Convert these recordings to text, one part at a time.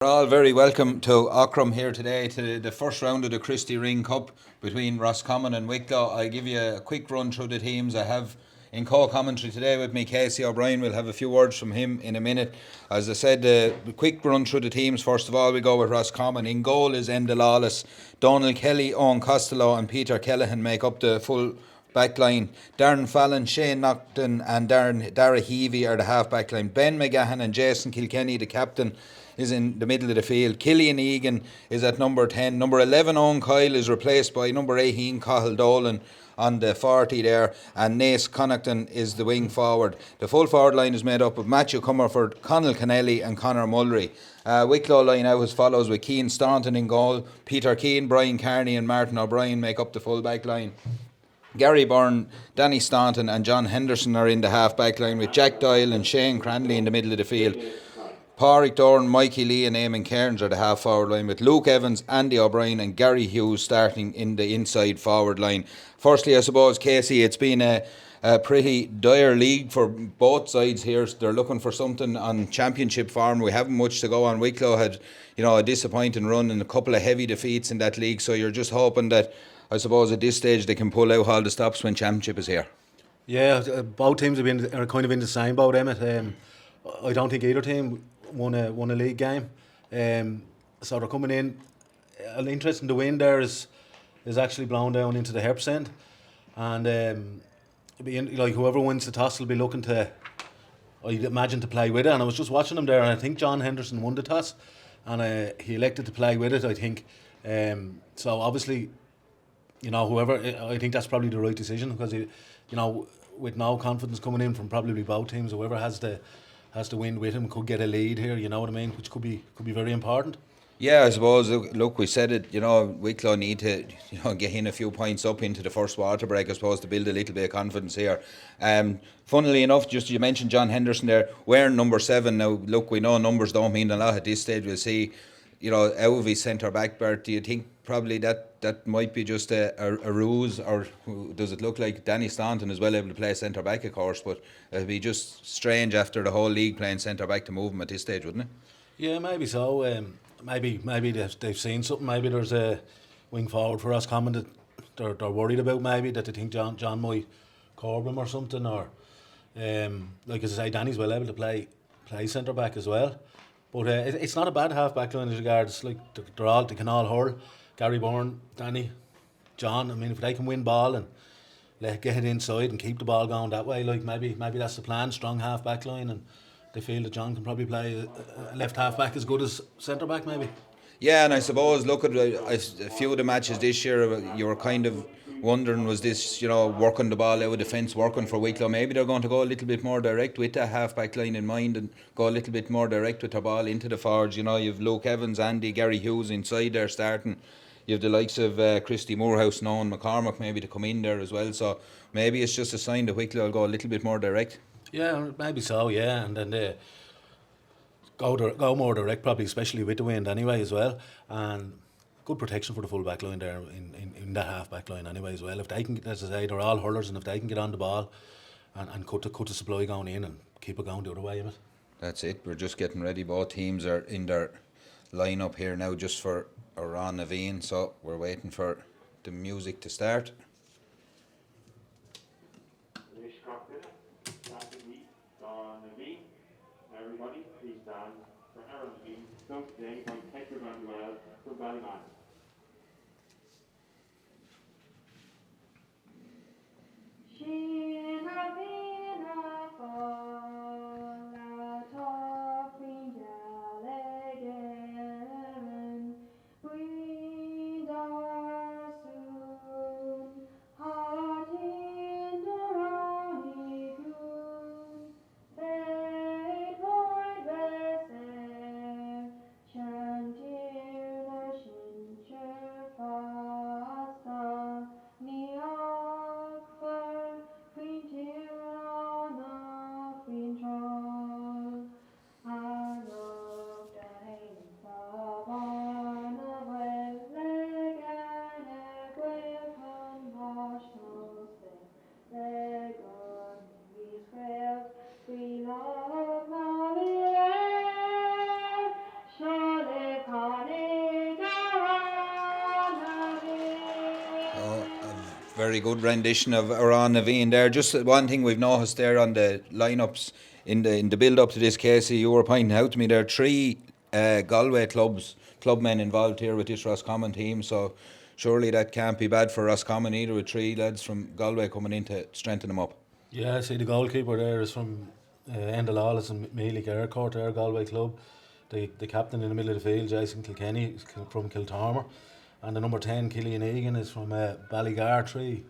We're all very welcome to Aughrim here today to the first round of the Christy Ring Cup between Roscommon and Wicklow. I'll give you a quick run through the teams. I have in co-commentary today with me Casey O'Brien. We'll have a few words from him in a minute. As I said, a quick run through the teams. First of all, we go with Roscommon. In goal is Enda Lawless, Donald Kelly, Owen Costello and Peter Kellahan make up the full back line. Darren Fallon, Shane Nocton and Dara Heavey are the half back line. Ben McGahan and Jason Kilkenny, the captain, is in the middle of the field. Killian Egan is at number 10. Number 11, Owen Kyle, is replaced by number 18, Cahill Dolan on the 40 there, and Nace Connaughton is the wing forward. The full forward line is made up of Matthew Comerford, Connell Kennelly and Conor Mullery. Wicklow line out as follows with Keane Staunton in goal. Peter Keane, Brian Carney and Martin O'Brien make up the full back line. Gary Byrne, Danny Staunton and John Henderson are in the half back line with Jack Doyle and Shane Cranley in the middle of the field. Pádraig Doran, Mikey Lee and Eamon Cairns are the half forward line with Luke Evans, Andy O'Brien and Gary Hughes starting in the inside forward line. Firstly, I suppose, Casey, it's been a pretty dire league for both sides here. They're looking for something on championship form. We haven't much to go on. Wicklow had, a disappointing run and a couple of heavy defeats in that league, so you're just hoping that, I suppose, at this stage they can pull out all the stops when championship is here. Yeah, both teams are kind of in the same boat, Emmett. I don't think either team won a league game, so they're coming in. Interesting, the wind there is actually blown down into the Herps end, and whoever wins the toss will be looking to, I'd imagine, to play with it. And I was just watching them there, and I think John Henderson won the toss, and he elected to play with it, I think. So obviously, whoever, I think that's probably the right decision, because with no confidence coming in from probably both teams, whoever has the wind with him could get a lead here, you know what I mean, which could be very important. Yeah, I suppose, look, we said it, Wicklow need to, get in a few points up into the first water break, I suppose, to build a little bit of confidence here. Funnily enough, just you mentioned John Henderson there, wearing number 7. Now, look, we know numbers don't mean a lot at this stage. We'll see, out of his centre back, Bert, do you think probably that might be just a ruse, or does it look like Danny Staunton is well able to play centre back, of course, but it'd be just strange after the whole league playing centre back to move him at this stage, wouldn't it? Yeah, maybe so. Maybe they've seen something. Maybe there's a wing forward for Roscommon that they're worried about. Maybe that they think John might curb him or something. Or like as I say, Danny's well able to play centre back as well. But it's not a bad half back line as regards. Like they can all hurl. Gary Byrne, Danny, John. I mean, if they can win ball and get it inside and keep the ball going that way, like maybe that's the plan. Strong half back line, and they feel that John can probably play a left half back as good as centre back, maybe. Yeah, and I suppose look at a few of the matches this year. You were kind of wondering, was this working the ball out of defence working for Wicklow? Maybe they're going to go a little bit more direct with that half back line in mind and go a little bit more direct with their ball into the forwards. You've Luke Evans, Andy, Gary Hughes inside there starting. You have the likes of Christy Moorhouse and Owen McCormack maybe to come in there as well. So maybe it's just a sign that Wicklow will go a little bit more direct. Yeah, maybe so. Yeah, and then go more direct, probably, especially with the wind anyway as well, and good protection for the full back line there in that half back line anyway as well. If they can, as I say, they're all hurlers, and if they can get on the ball and cut the supply going in and keep it going the other way of it. That's it. We're just getting ready. Both teams are in their line up here now just for a Ron Naveen, so we're waiting for the music to start. Everybody, please stand for Aaron Naveen. So today, by Hector Manuel from Ballyman. Very good rendition of Aran Naveen there. Just one thing we've noticed there on the lineups in the build up to this, Casey, you were pointing out to me there are 3 Galway clubmen involved here with this Roscommon team, so surely that can't be bad for Roscommon either, with 3 lads from Galway coming in to strengthen them up. Yeah, I see the goalkeeper there is from Enda Lawless and Mealy Aircourt there, Galway club. The captain in the middle of the field, Jason Kilkenny, is from Kiltormer. And the number 10, Killian Egan, is from Ballygar. Three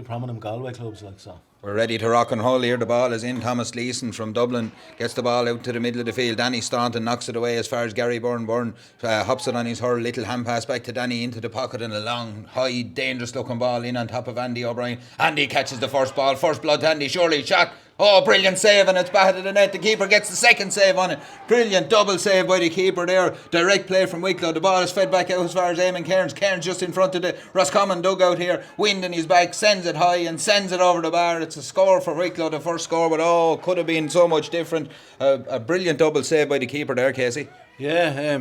prominent Galway clubs like so. We're ready to rock and roll here. The ball is in. Thomas Leeson from Dublin gets the ball out to the middle of the field. Danny Staunton knocks it away as far as Gary Byrne. Byrne hops it on his hurl. Little hand pass back to Danny into the pocket, and a long, high, dangerous looking ball in on top of Andy O'Brien. Andy catches the first ball. First blood to Andy. Surely shot. Oh, brilliant save, and it's batted to the net. The keeper gets the second save on it. Brilliant double save by the keeper there. Direct play from Wicklow. The ball is fed back out as far as Eamon Cairns. Cairns just in front of the Roscommon dugout here. Wind in his back, sends it high and sends it over the bar. It's a score for Wicklow, the first score, but could have been so much different. A brilliant double save by the keeper there, Casey. Yeah,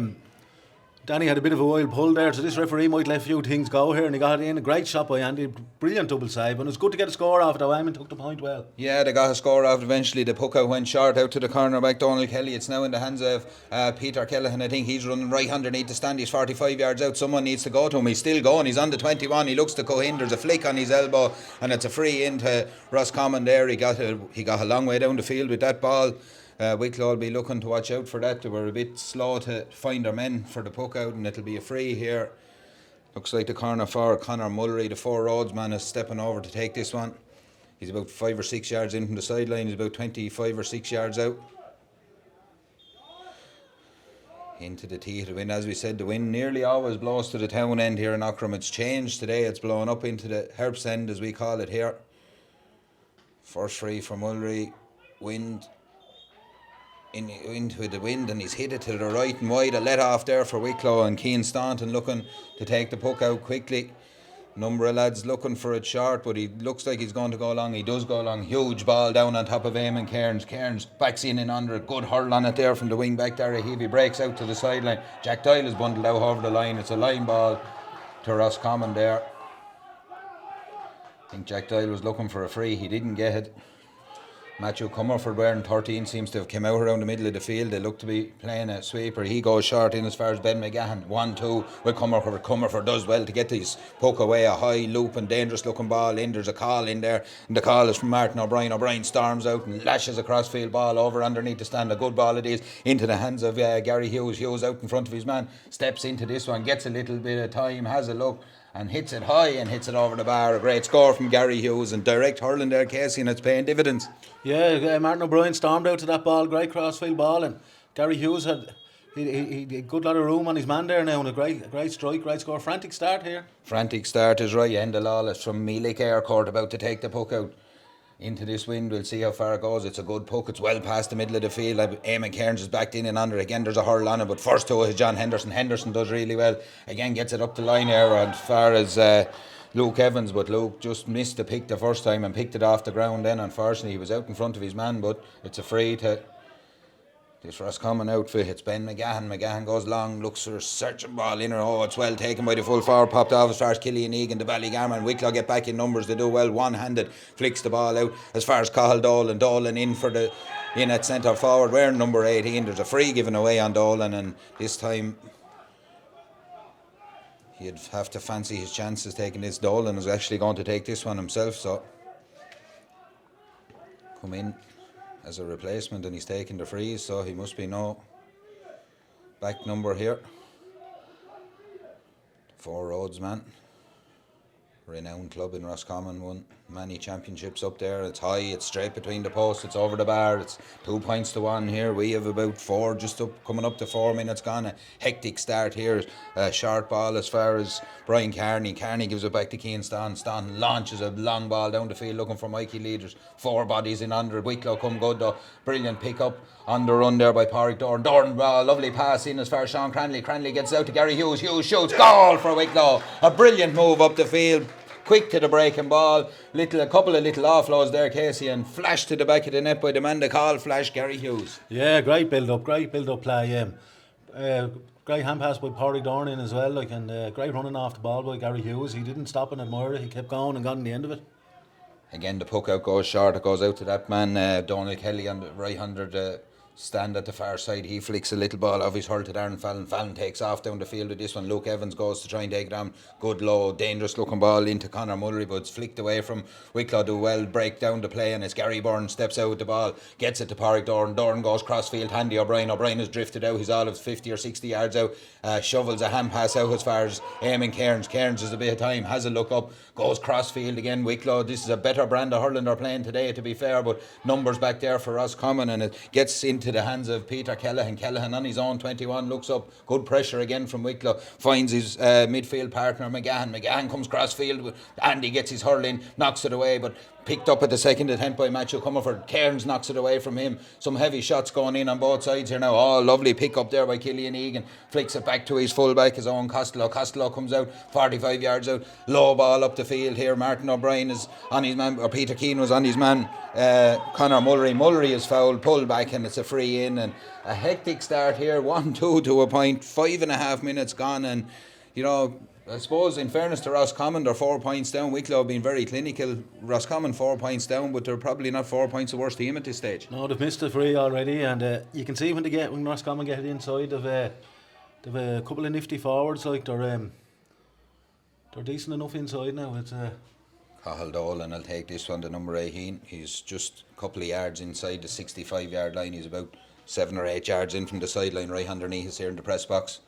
Danny had a bit of a wild pull there, so this referee might let a few things go here, and he got it in. A great shot by Andy, brilliant double save, and it was good to get a score off it. Eamon took the point well. Yeah, they got a score off eventually. The puck out went short out to the cornerback Donald Kelly. It's now in the hands of Peter Kellehan. I think he's running right underneath the stand. He's 45 yards out. Someone needs to go to him. He's still going. He's on the 21. He looks to go in. There's a flick on his elbow, and it's a free into Roscommon there. He got a long way down the field with that ball. Wicklow will be looking to watch out for that. They were a bit slow to find their men for the puck out, and it'll be a free here. Looks like the corner for Conor Mullery, the 4 roads man, is stepping over to take this one. He's about 5 or 6 yards in from the sideline. He's about 25 or 6 yards out. Into the tee of the wind. As we said, the wind nearly always blows to the town end here in Aughrim. It's changed today. It's blowing up into the Herps end, as we call it here. First free for Mullery. Wind into the wind, and he's hit it to the right and wide. A let off there for Wicklow, and Cian Staunton looking to take the puck out quickly. Number of lads looking for it short, but he looks like he's going to go long. He does go long. Huge ball down on top of Eamon Cairns. Cairns backs in and under. A good hurl on it there from the wing back there. He breaks out to the sideline. Jack Doyle is bundled out over the line. It's a line ball to Roscommon there. I think Jack Doyle was looking for a free. He didn't get it. Matthew Comerford, wearing 13, seems to have come out around the middle of the field. They look to be playing a sweeper. He goes short in as far as Ben McGahan. 1-2 with Comerford. Comerford does well to get his poke away. A high loop and dangerous looking ball in. There's a call in there, and the call is from Martin O'Brien. O'Brien storms out and lashes a crossfield ball over underneath the stand. A good ball it is, into the hands of Gary Hughes. Hughes out in front of his man, steps into this one, gets a little bit of time, has a look, and hits it high and hits it over the bar. A great score from Gary Hughes, and direct hurling there, Casey, and it's paying dividends. Yeah, Martin O'Brien stormed out to that ball, great crossfield ball, and Gary Hughes had he a good lot of room on his man there now, and a great strike, great score. Frantic start here. Frantic start is right. Enda Lawless from Mealy Aircourt about to take the puck out into this wind. We'll see how far it goes. It's a good puck. It's well past the middle of the field. Eamon Cairns is backed in and under. Again, there's a hurl on it, but first to it is John Henderson. Henderson does really well. Again, gets it up the line here as far as Luke Evans, but Luke just missed the pick the first time and picked it off the ground then. Unfortunately, he was out in front of his man, but it's a free to this Roscommon outfit. It's Ben McGahan. McGahan goes long, looks for a searching ball in her. Oh, it's well taken by the full forward, popped off as far as Killian Egan, the Ballygar man. Wicklow get back in numbers. They do well, one-handed, flicks the ball out as far as Cathal Dolan. Dolan in at centre forward, wearing number 18. There's a free given away on Dolan, and this time he'd have to fancy his chances taking this. Dolan is actually going to take this one himself, so come in as a replacement, and he's taking the freeze, so he must be no back number here. 4 roads man, renowned club in Roscommon, won many championships up there. It's high, it's straight between the posts, it's over the bar. It's 2 points to 1 here. We have about 4, just coming up to 4 minutes gone. A hectic start here. A short ball as far as Brian Carney. Carney gives it back to Cian Staunton. Staunton launches a long ball down the field looking for Mikey Leaders. 4 bodies in under. Wicklow come good though. Brilliant pick up on the run there by Pádraig Doran. Doran, lovely pass in as far as Sean Cranley. Cranley gets out to Gary Hughes. Hughes shoots. Goal for Wicklow. A brilliant move up the field. Quick to the breaking ball, a couple of little offloads there, Casey, and flash to the back of the net by the man they call Flash, Gary Hughes. Yeah, great build up play. great hand pass by Porrick Dorn in as well, like, and great running off the ball by Gary Hughes. He didn't stop and admire it, he kept going and got in the end of it. Again, the puck out goes short. It goes out to that man, Donald Kelly, on the right-hander stand at the far side. He flicks a little ball off his hurl to Darren Fallon. Fallon takes off down the field with this one. Luke Evans goes to try and take it on. Good low, dangerous looking ball into Conor Mullery, but it's flicked away from Wicklow. Do well, break down the play, and it's Gary Byrne steps out with the ball, gets it to Porrick Dorn. Dorn goes cross field, handy O'Brien. O'Brien has drifted out. He's all of 50 or 60 yards out. Shovels a hand pass out as far as Eamon Cairns. Cairns has a bit of time, has a look up, goes cross field again. Wicklow, this is a better brand of hurling they're playing today, to be fair, but numbers back there for Roscommon, and it gets into the hands of Peter Callaghan. Callaghan on his own 21 looks up, good pressure again from Wicklow, finds his midfield partner McGahan. McGahan comes cross field, Andy gets his hurl in, knocks it away, but picked up at the second attempt by Matthew Comerford. Cairns knocks it away from him. Some heavy shots going in on both sides here now. Oh, lovely pick up there by Killian Egan. Flicks it back to his fullback, his own Costello. Costello comes out 45 yards out. Low ball up the field here. Martin O'Brien is on his man, or Peter Keane was on his man, Conor Mullery. Mullery is fouled, pulled back, and it's a free in. And a hectic start here. 1-2 to a point. 5.5 minutes gone, and you know, I suppose in fairness to Roscommon, they're 4 points down. Wicklow have been very clinical. Roscommon 4 points down, but they're probably not 4 points the worst team at this stage. No, they've missed the free already, and you can see when Roscommon get it inside, they've a couple of nifty forwards, like they're decent enough inside now. It's Cahill Dolan will take this one, the number 18. He's just a couple of yards inside the 65-yard line. He's about 7 or 8 yards in from the sideline, right underneath us here in the press box.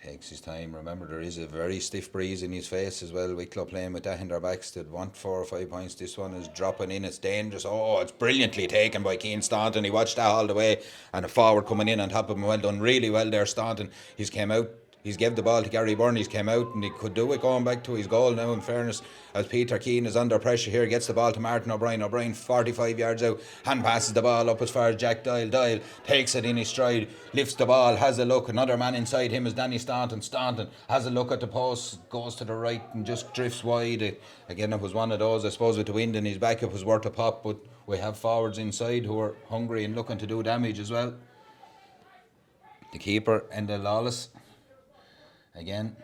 Takes his time. Remember, there is a very stiff breeze in his face as well. Wicklow playing with that in their backs. They'd want 4 or 5 points. This one is dropping in. It's dangerous. Oh, it's brilliantly taken by Keane Staunton. He watched that all the way, and a forward coming in on top of him. Well done, really well there, Staunton. He's came out. He's gave the ball to Gary Byrne. He's came out and he could do it going back to his goal now, in fairness, as Peter Keane is under pressure here. Gets the ball to Martin O'Brien. O'Brien 45 yards out. Hand passes the ball up as far as Jack Dial. Dial takes it in his stride. Lifts the ball. Has a look. Another man inside him is Danny Staunton. Staunton has a look at the post. Goes to the right and just drifts wide. Again, it was one of those, I suppose, with the wind in his back, it was worth a pop. But we have forwards inside who are hungry and looking to do damage as well. The keeper, Enda Lawless. Again,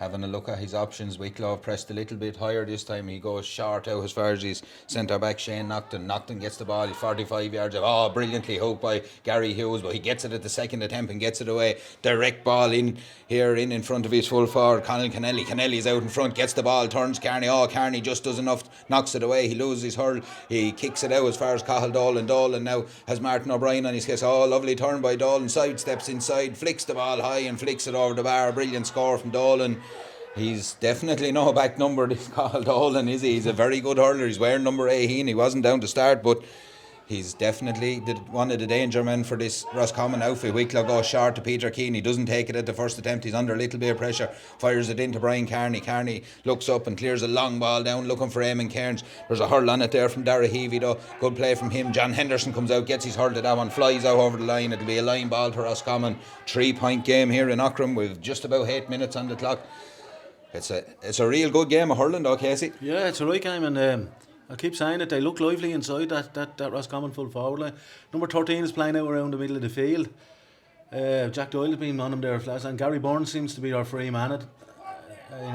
having a look at his options. Wicklow have pressed a little bit higher this time. He goes short out as far as his centre back Shane Naughton. Naughton gets the ball. He's 45 yards out. Oh, brilliantly hooked by Gary Hughes, but he gets it at the second attempt and gets it away. Direct ball in here in front of his full forward, Conal Kennelly. Kennelly's out in front, gets the ball, turns Carney. Oh, Carney just does enough, knocks it away. He loses his hurl. He kicks it out as far as Cahill Dolan. Dolan now has Martin O'Brien on his case. Oh, lovely turn by Dolan. Side steps inside, flicks the ball high and flicks it over the bar. Brilliant score from Dolan. He's definitely no back number, this Cahill Dolan, is he? He's a very good hurler. He's wearing number 18. He wasn't down to start, but he's definitely one of the danger men for this Roscommon outfit. Wicklow goes short to Peter Keane. He doesn't take it at the first attempt. He's under a little bit of pressure. Fires it into Brian Carney. Carney looks up and clears a long ball down, looking for Eamon Cairns. There's a hurl on it there from Dara Heavey though. Good play from him. John Henderson comes out, gets his hurl to that one, flies out over the line. It'll be a line ball to Roscommon. 3-point game here in Aughrim with just about 8 minutes on the clock. It's a real good game of hurling though, Casey. Yeah, it's a right game, and I keep saying it, they look lively inside that Roscommon full forward line. Number 13 is playing out around the middle of the field. Jack Doyle has been on him there flat, and Gary Byrne seems to be our free man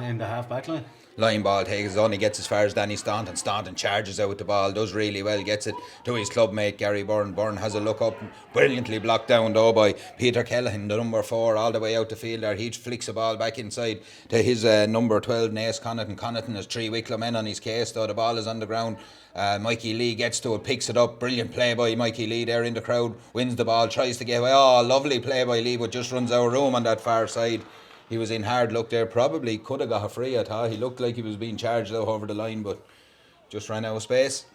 in the half back line. Line ball takes on, he gets as far as Danny Staunton. Staunton charges out with the ball, does really well, gets it to his club mate Gary Byrne. Byrne has a look up, brilliantly blocked down though by Peter Callaghan, the number 4, all the way out the field there. He flicks the ball back inside to his number 12, Naas Connaughton. Connaughton has 3 Wicklow men on his case though. The ball is on the ground. Mikey Lee gets to it, picks it up. Brilliant play by Mikey Lee there in the crowd. Wins the ball, tries to get away. Oh, lovely play by Lee, but just runs out of room on that far side. He was in hard luck there. Probably could have got a free, I thought. He looked like he was being charged out over the line, but just ran out of space.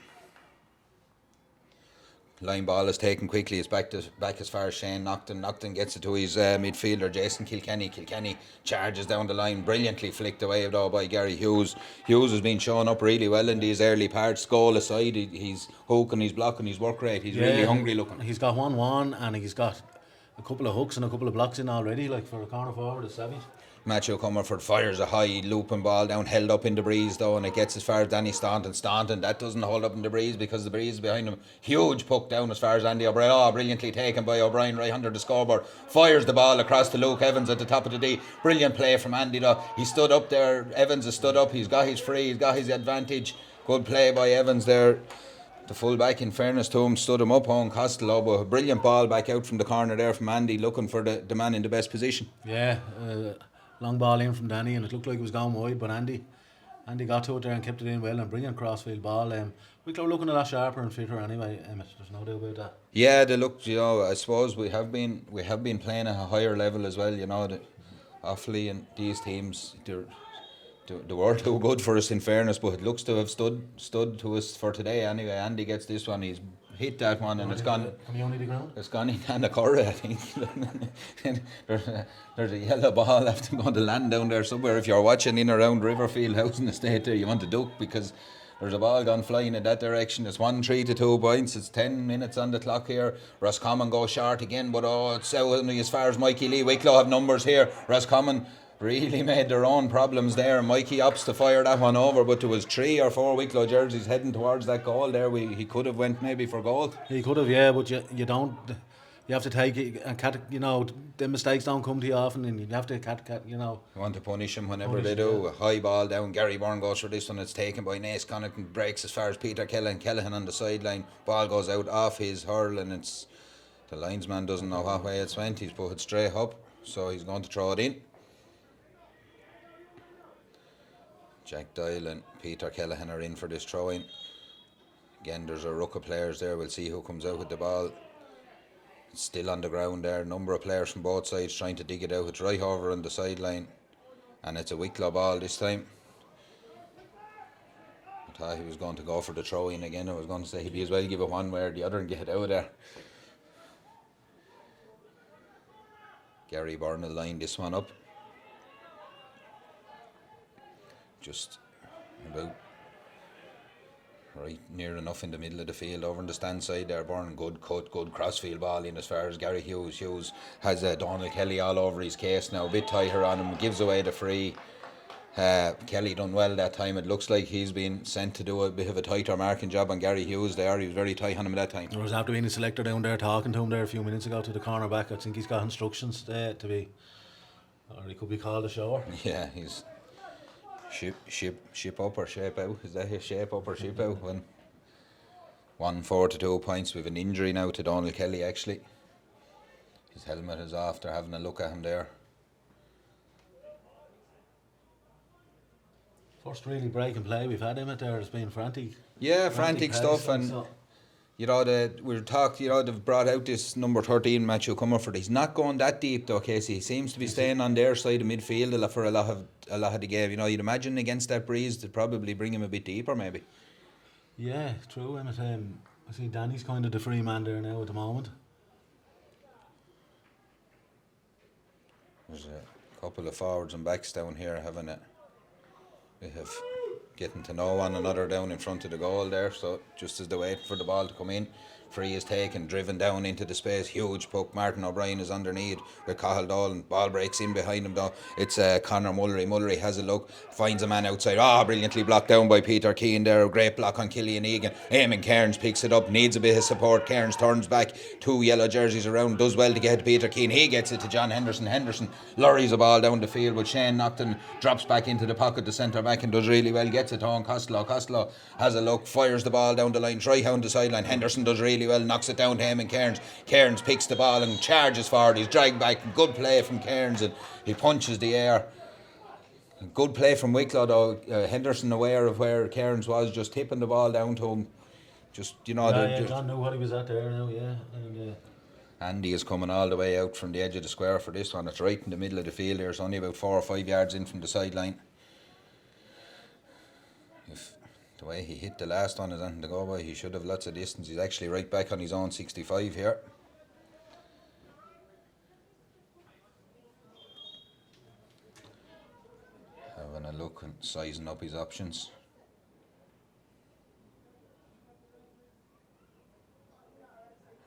Line ball is taken quickly. It's back as far as Shane Naughton. Naughton gets it to his midfielder, Jason Kilkenny. Kilkenny charges down the line. Brilliantly flicked away though by Gary Hughes. Hughes has been showing up really well in these early parts. Goal aside, he's hooking, he's blocking, his work rate. He's really hungry looking. He's got 1-1 and he's got a couple of hooks and a couple of blocks in already, like for a corner forward, it's savage. Matthew Comerford fires a high looping ball down, held up in the breeze though, and it gets as far as Danny Staunton. Staunton, that doesn't hold up in the breeze because the breeze is behind him. Huge puck down as far as Andy O'Brien. Oh, brilliantly taken by O'Brien right under the scoreboard. Fires the ball across to Luke Evans at the top of the D. Brilliant play from Andy though. He stood up there. Evans has stood up. He's got his free. He's got his advantage. Good play by Evans there. The full back, in fairness to him, stood him up on Costello, but a brilliant ball back out from the corner there from Andy, looking for the man in the best position. Yeah, long ball in from Danny, and it looked like it was going wide, but Andy got to it there and kept it in well, and brilliant crossfield ball. Wicklow looking a lot sharper and fitter anyway, Emmett, there's no doubt about that. Yeah, they look, I suppose we have been playing at a higher level as well, Offaly and these teams, they were too good for us in fairness, but it looks to have stood to us for today anyway. Andy gets this one, he's hit that one and it's gone. It's gone in the corner, I think. there's a yellow ball after going to land down there somewhere. If you're watching in around Riverfield Housing Estate there, you want to duck because there's a ball gone flying in that direction. It's 1-3 to 2 points. It's 10 minutes on the clock here. Roscommon go short again, but it's out only as far as Mikey Lee. Wicklow have numbers here. Roscommon really made their own problems there. Mikey opts to fire that one over, but there was 3 or 4 Wicklow jerseys heading towards that goal there. He could have went maybe for goal. He could have, yeah, but you don't. You have to take it and the mistakes don't come to you often, and you have to You want to punish them whenever they do. Yeah. A high ball down. Gary Byrne goes for this one. It's taken by Nace Connaughton. Breaks as far as Peter Kellehan on the sideline. Ball goes out off his hurl, and the linesman doesn't know what way it's went. He's put it straight up, so he's going to throw it in. Jack Doyle and Peter Kellehan are in for this throw-in. Again, there's a ruck of players there. We'll see who comes out with the ball. It's still on the ground there. A number of players from both sides trying to dig it out. It's right over on the sideline. And it's a Wicklow ball this time. I thought he was going to go for the throw-in again. I was going to say he'd be as well give it one way or the other and get it out of there. Gary Byrne will line this one up. Just about right near enough in the middle of the field over on the stand side there. Byrne, good cut, good crossfield ball in as far as Gary Hughes. Hughes has Donald Kelly all over his case now, a bit tighter on him, gives away the free. Kelly done well that time. It looks like he's been sent to do a bit of a tighter marking job on Gary Hughes there. He was very tight on him that time. There was after being a selector down there talking to him there a few minutes ago to the cornerback. I think he's got instructions to be, or he could be called ashore. Yeah, he's ship up or shape out. Is that his shape up or ship out? 1-4 to 2 points. We have an injury now to Donald Kelly actually. His helmet is off. They're having a look at him there. First really break and play we've had him at there has been frantic. Yeah, frantic stuff, and they've brought out this number 13 Matthew Comerford. He's not going that deep though, Casey. He seems to be staying on their side of midfield for a lot of the game. You'd imagine against that breeze to probably bring him a bit deeper maybe. Yeah, true. Emmett. I see Danny's kind of the free man there now at the moment. There's a couple of forwards and backs down here having it. We have getting to know one another down in front of the goal there, so just as they wait for the ball to come in, free is taken, driven down into the space, huge puck. Martin O'Brien is underneath with Cahill Dolan. Ball breaks in behind him though. It's Conor Mullery. Mullery has a look, finds a man outside. Brilliantly blocked down by Peter Keane there. A great block on Killian Egan. Eamon Cairns picks it up, needs a bit of support. Cairns turns back, 2 yellow jerseys around, does well to get to Peter Keane. He gets it to John Henderson. Henderson lorries a ball down the field, but Shane Nocton drops back into the pocket, the centre back, and does really well. Gets it on Costello. Costello has a look, fires the ball down the line, try down the sideline. Henderson does really well, knocks it down to Eamon Cairns. Cairns picks the ball and charges forward. He's dragged back. Good play from Cairns, and he punches the air. Good play from Wicklow though. Henderson aware of where Cairns was, just tipping the ball down to him. John knew what he was at there now, yeah. And, Andy is coming all the way out from the edge of the square for this one. It's right in the middle of the field here. It's only about 4 or 5 yards in from the sideline. If the way he hit the last one is anything to go by, he should have lots of distance. He's actually right back on his own 65 here. Having a look and sizing up his options.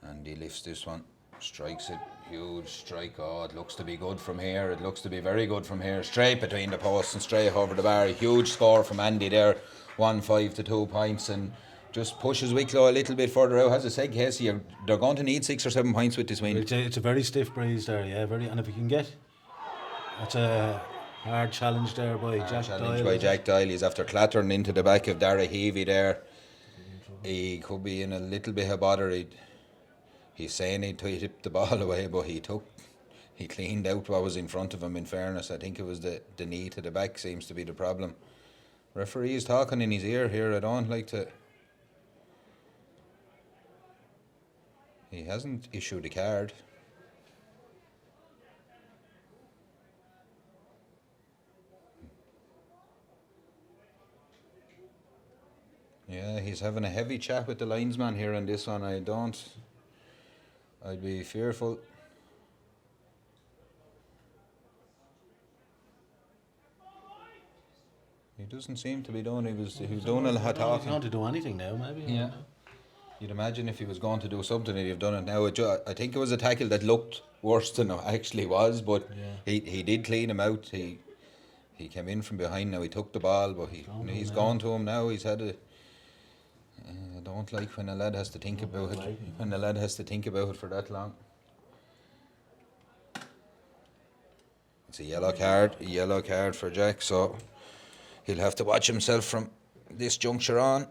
And he lifts this one. Strikes it, huge strike. Oh, it looks to be good from here. It looks to be very good from here. Straight between the posts and straight over the bar. Huge score from Andy there. 1-5 to 2 points, and just pushes Wicklow a little bit further out. As I said, Casey, they're going to need 6 or 7 points with this win. It's a very stiff breeze there, yeah. And if you can get, that's a hard challenge there by Jack Challenge Doyle. by Jack Doyle. He's after clattering into the back of Dara Heavey there. He could be in a little bit of bother. He's saying he tipped the ball away, but he cleaned out what was in front of him, in fairness. I think it was the knee to the back seems to be the problem. Referee is talking in his ear here. I don't like to... He hasn't issued a card. Yeah, he's having a heavy chat with the linesman here on this one. I'd be fearful. He doesn't seem to be doing. He was doing a lot of talking. He's going to do anything now, maybe. Yeah. You'd imagine if he was going to do something, he'd have done it now. I think it was a tackle that looked worse than it actually was, but he did clean him out. He came in from behind. Now he took the ball, but he's gone to him now. He's had a... I don't like when a lad has to think about it. When a lad has to think about it for that long. It's a yellow card for Jack, so he'll have to watch himself from this juncture on.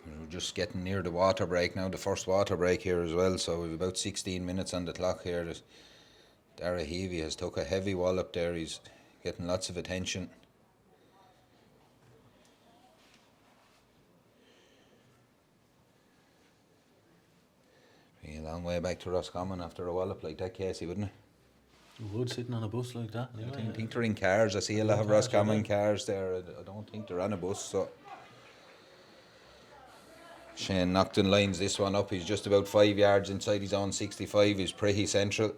We're just getting near the water break now, the first water break here as well, so we've about 16 minutes on the clock here. Dara Heavey has took a heavy wallop there. He's getting lots of attention. Be a long way back to Roscommon after a wallop like that, Casey, wouldn't it? You would, sitting on a bus like that. I think they're in cars. I see a lot of Roscommon cars there. I don't think they're on a bus, so... Shane Nocton lines this one up. He's just about 5 yards inside his own 65. He's pretty central.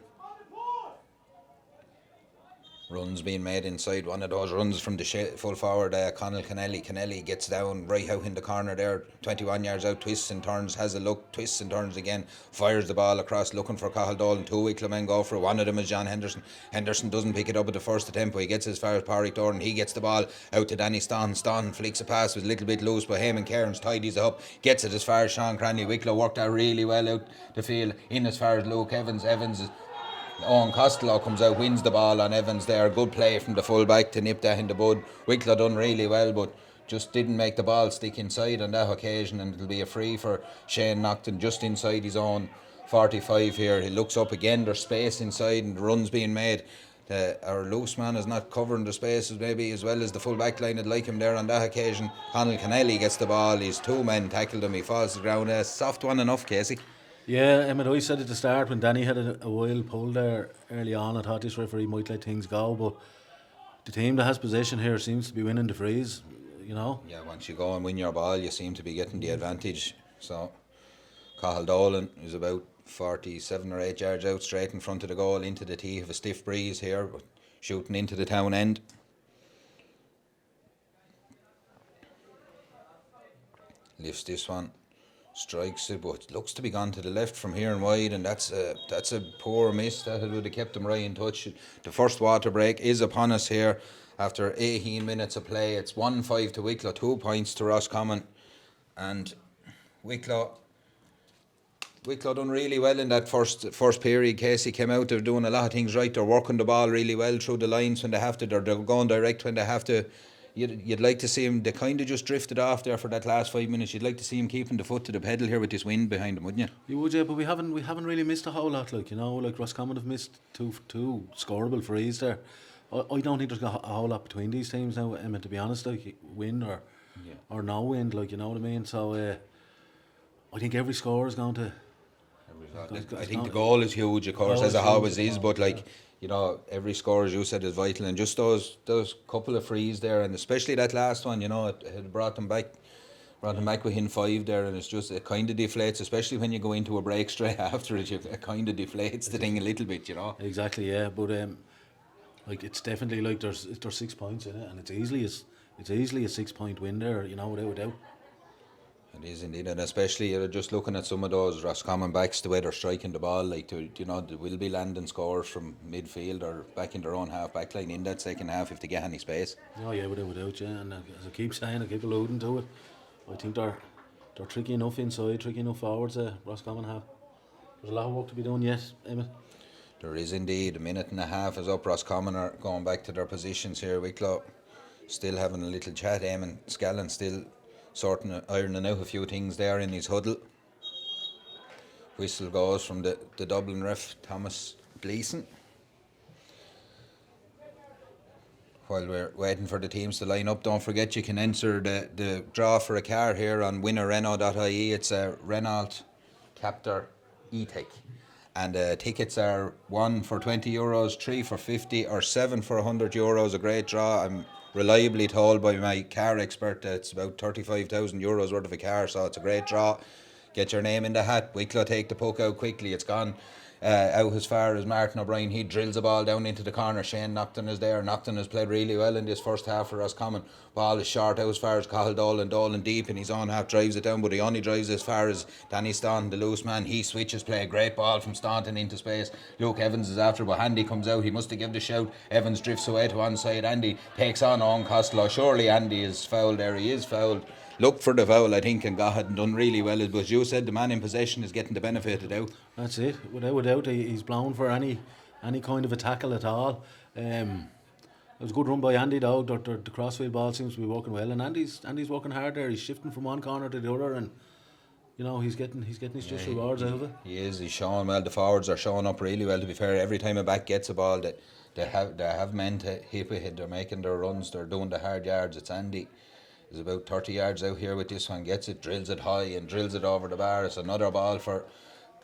Runs being made inside. One of those runs from the full forward, Conall Kennelly. Kennelly gets down right out in the corner there. 21 yards out, twists and turns, has a look, twists and turns again. Fires the ball across, looking for Cathal Dolan. 2 Wicklow men go for it. One of them is John Henderson. Henderson doesn't pick it up at the first attempt, but he gets as far as Pádraig Doran. He gets the ball out to Danny Staunton. Staunton flicks a pass, was a little bit loose, but Heyman Cairns tidies it up. Gets it as far as Sean Cranley. Wicklow worked out really well out the field. In as far as Luke Evans. Owen Costello comes out, wins the ball on Evans there. Good play from the full back to nip that in the bud. Wicklow done really well, but just didn't make the ball stick inside on that occasion, and it'll be a free for Shane Nocton just inside his own 45 here. He looks up again, there's space inside and the run's being made. Our loose man is not covering the spaces maybe as well as the full back line would like him there on that occasion. Conall Kennelly gets the ball, his 2 men tackled him, he falls to the ground. A soft one enough, Casey. Yeah, Emmett, I said at the start when Danny had a wild pull there early on, I thought this referee might let things go, but the team that has possession here seems to be winning the frees, you know. Yeah, once you go and win your ball, you seem to be getting the advantage. So, Cathal Dolan is about 47 or 8 yards out, straight in front of the goal, into the tee of a stiff breeze here, but shooting into the town end. Lifts this one. Strikes it, but looks to be gone to the left from here and wide, and that's a poor miss. That would have kept them right in touch. The first water break is upon us here after 18 minutes of play. It's 1-5 to Wicklow, 2 points to Roscommon, and Wicklow done really well in that first period. Casey came out, they're doing a lot of things right. They're working the ball really well through the lines when they have to. They're going direct when they have to. You'd like to see him. They kind of just drifted off there for that last 5 minutes. You'd like to see him keeping the foot to the pedal here with this wind behind him, wouldn't you? You would, yeah, but we haven't really missed a whole lot, like, you know, like Roscommon have missed two scoreable frees there. I don't think there's a whole lot between these teams now, Emma, to be honest, like win or no win, like, you know what I mean. So I think every score is going to. I think the goal is huge, of course, as it always is, but like, you know, every score, as you said, is vital, and just those couple of frees there, and especially that last one, you know, it brought them back within 5 there, and it kind of deflates, especially when you go into a break straight after it. It kind of deflates the thing a little bit, you know. Exactly, yeah, but like it's definitely like there's 6 points in it, and it's easily a 6 point win there, you know, without doubt. It is indeed, and especially just looking at some of those Roscommon backs, the way they're striking the ball, like they will be landing scores from midfield or back in their own half back line in that second half if they get any space. Oh yeah, without yeah. And as I keep saying, I keep alluding to it. I think they're tricky enough inside, tricky enough forwards. Roscommon have. There's a lot of work to be done yet, Emmett. There is indeed. A minute and a half is up. Roscommon are going back to their positions here. Wicklow still having a little chat. Eamon Scallon still ironing out a few things there in his huddle. Whistle goes from the Dublin ref, Thomas Gleeson. While we're waiting for the teams to line up, don't forget you can enter the draw for a car here on winnerrenault.ie. It's a Renault Captur E-Tech. And tickets are 1 for €20, 3 for 50 or 7 for €100. A great draw. I'm reliably told by my car expert that it's about €35,000 worth of a car, so it's a great draw. Get your name in the hat. Wicklow take the puck out quickly. It's gone out as far as Martin O'Brien. He drills the ball down into the corner. Shane Nocton is there. Nocton has played really well in this first half for Roscommon. Ball is short out as far as Cathal Dolan. Dolan deep in his own half drives it down, but he only drives as far as Danny Staunton, the loose man. He switches play. Great ball from Staunton into space. Luke Evans is after, but Andy comes out. He must have given the shout. Evans drifts away to one side. Andy takes on Owen Costello. Surely Andy is fouled there. He is fouled. Looked for the foul, I think, and had done really well. But as you said, the man in possession is getting the benefit of the doubt. That's it. Without doubt, he's blown for any kind of a tackle at all. It was a good run by Andy though. The crossfield ball seems to be working well, and Andy's working hard there. He's shifting from one corner to the other, and he's getting his just rewards out of it. He is. He's showing well. The forwards are showing up really well. To be fair, every time a back gets a ball, they have men to hit with it. They're making their runs. They're doing the hard yards. It's Andy. He's about 30 yards out here with this one. Gets it, drills it high and drills it over the bar. It's another ball for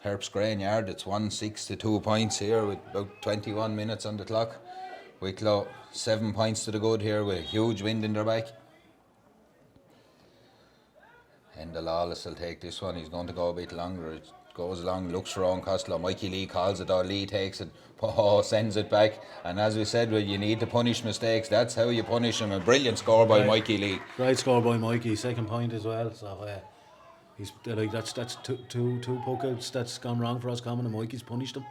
Herps Grain Yard. It's 1-6 to 2 points here with about 21 minutes on the clock. Wicklow 7 points to the good here with a huge wind in their back. And the Lawless will take this one. He's going to go a bit longer. It goes along, looks for Owen Costello. Mikey Lee calls it out. Lee takes it, sends it back. And as we said, well, you need to punish mistakes. That's how you punish them. A brilliant score by Mikey Lee. Great score by Mikey. Second point as well. So he's that's two puck outs that's gone wrong for us coming, and Mikey's punished them.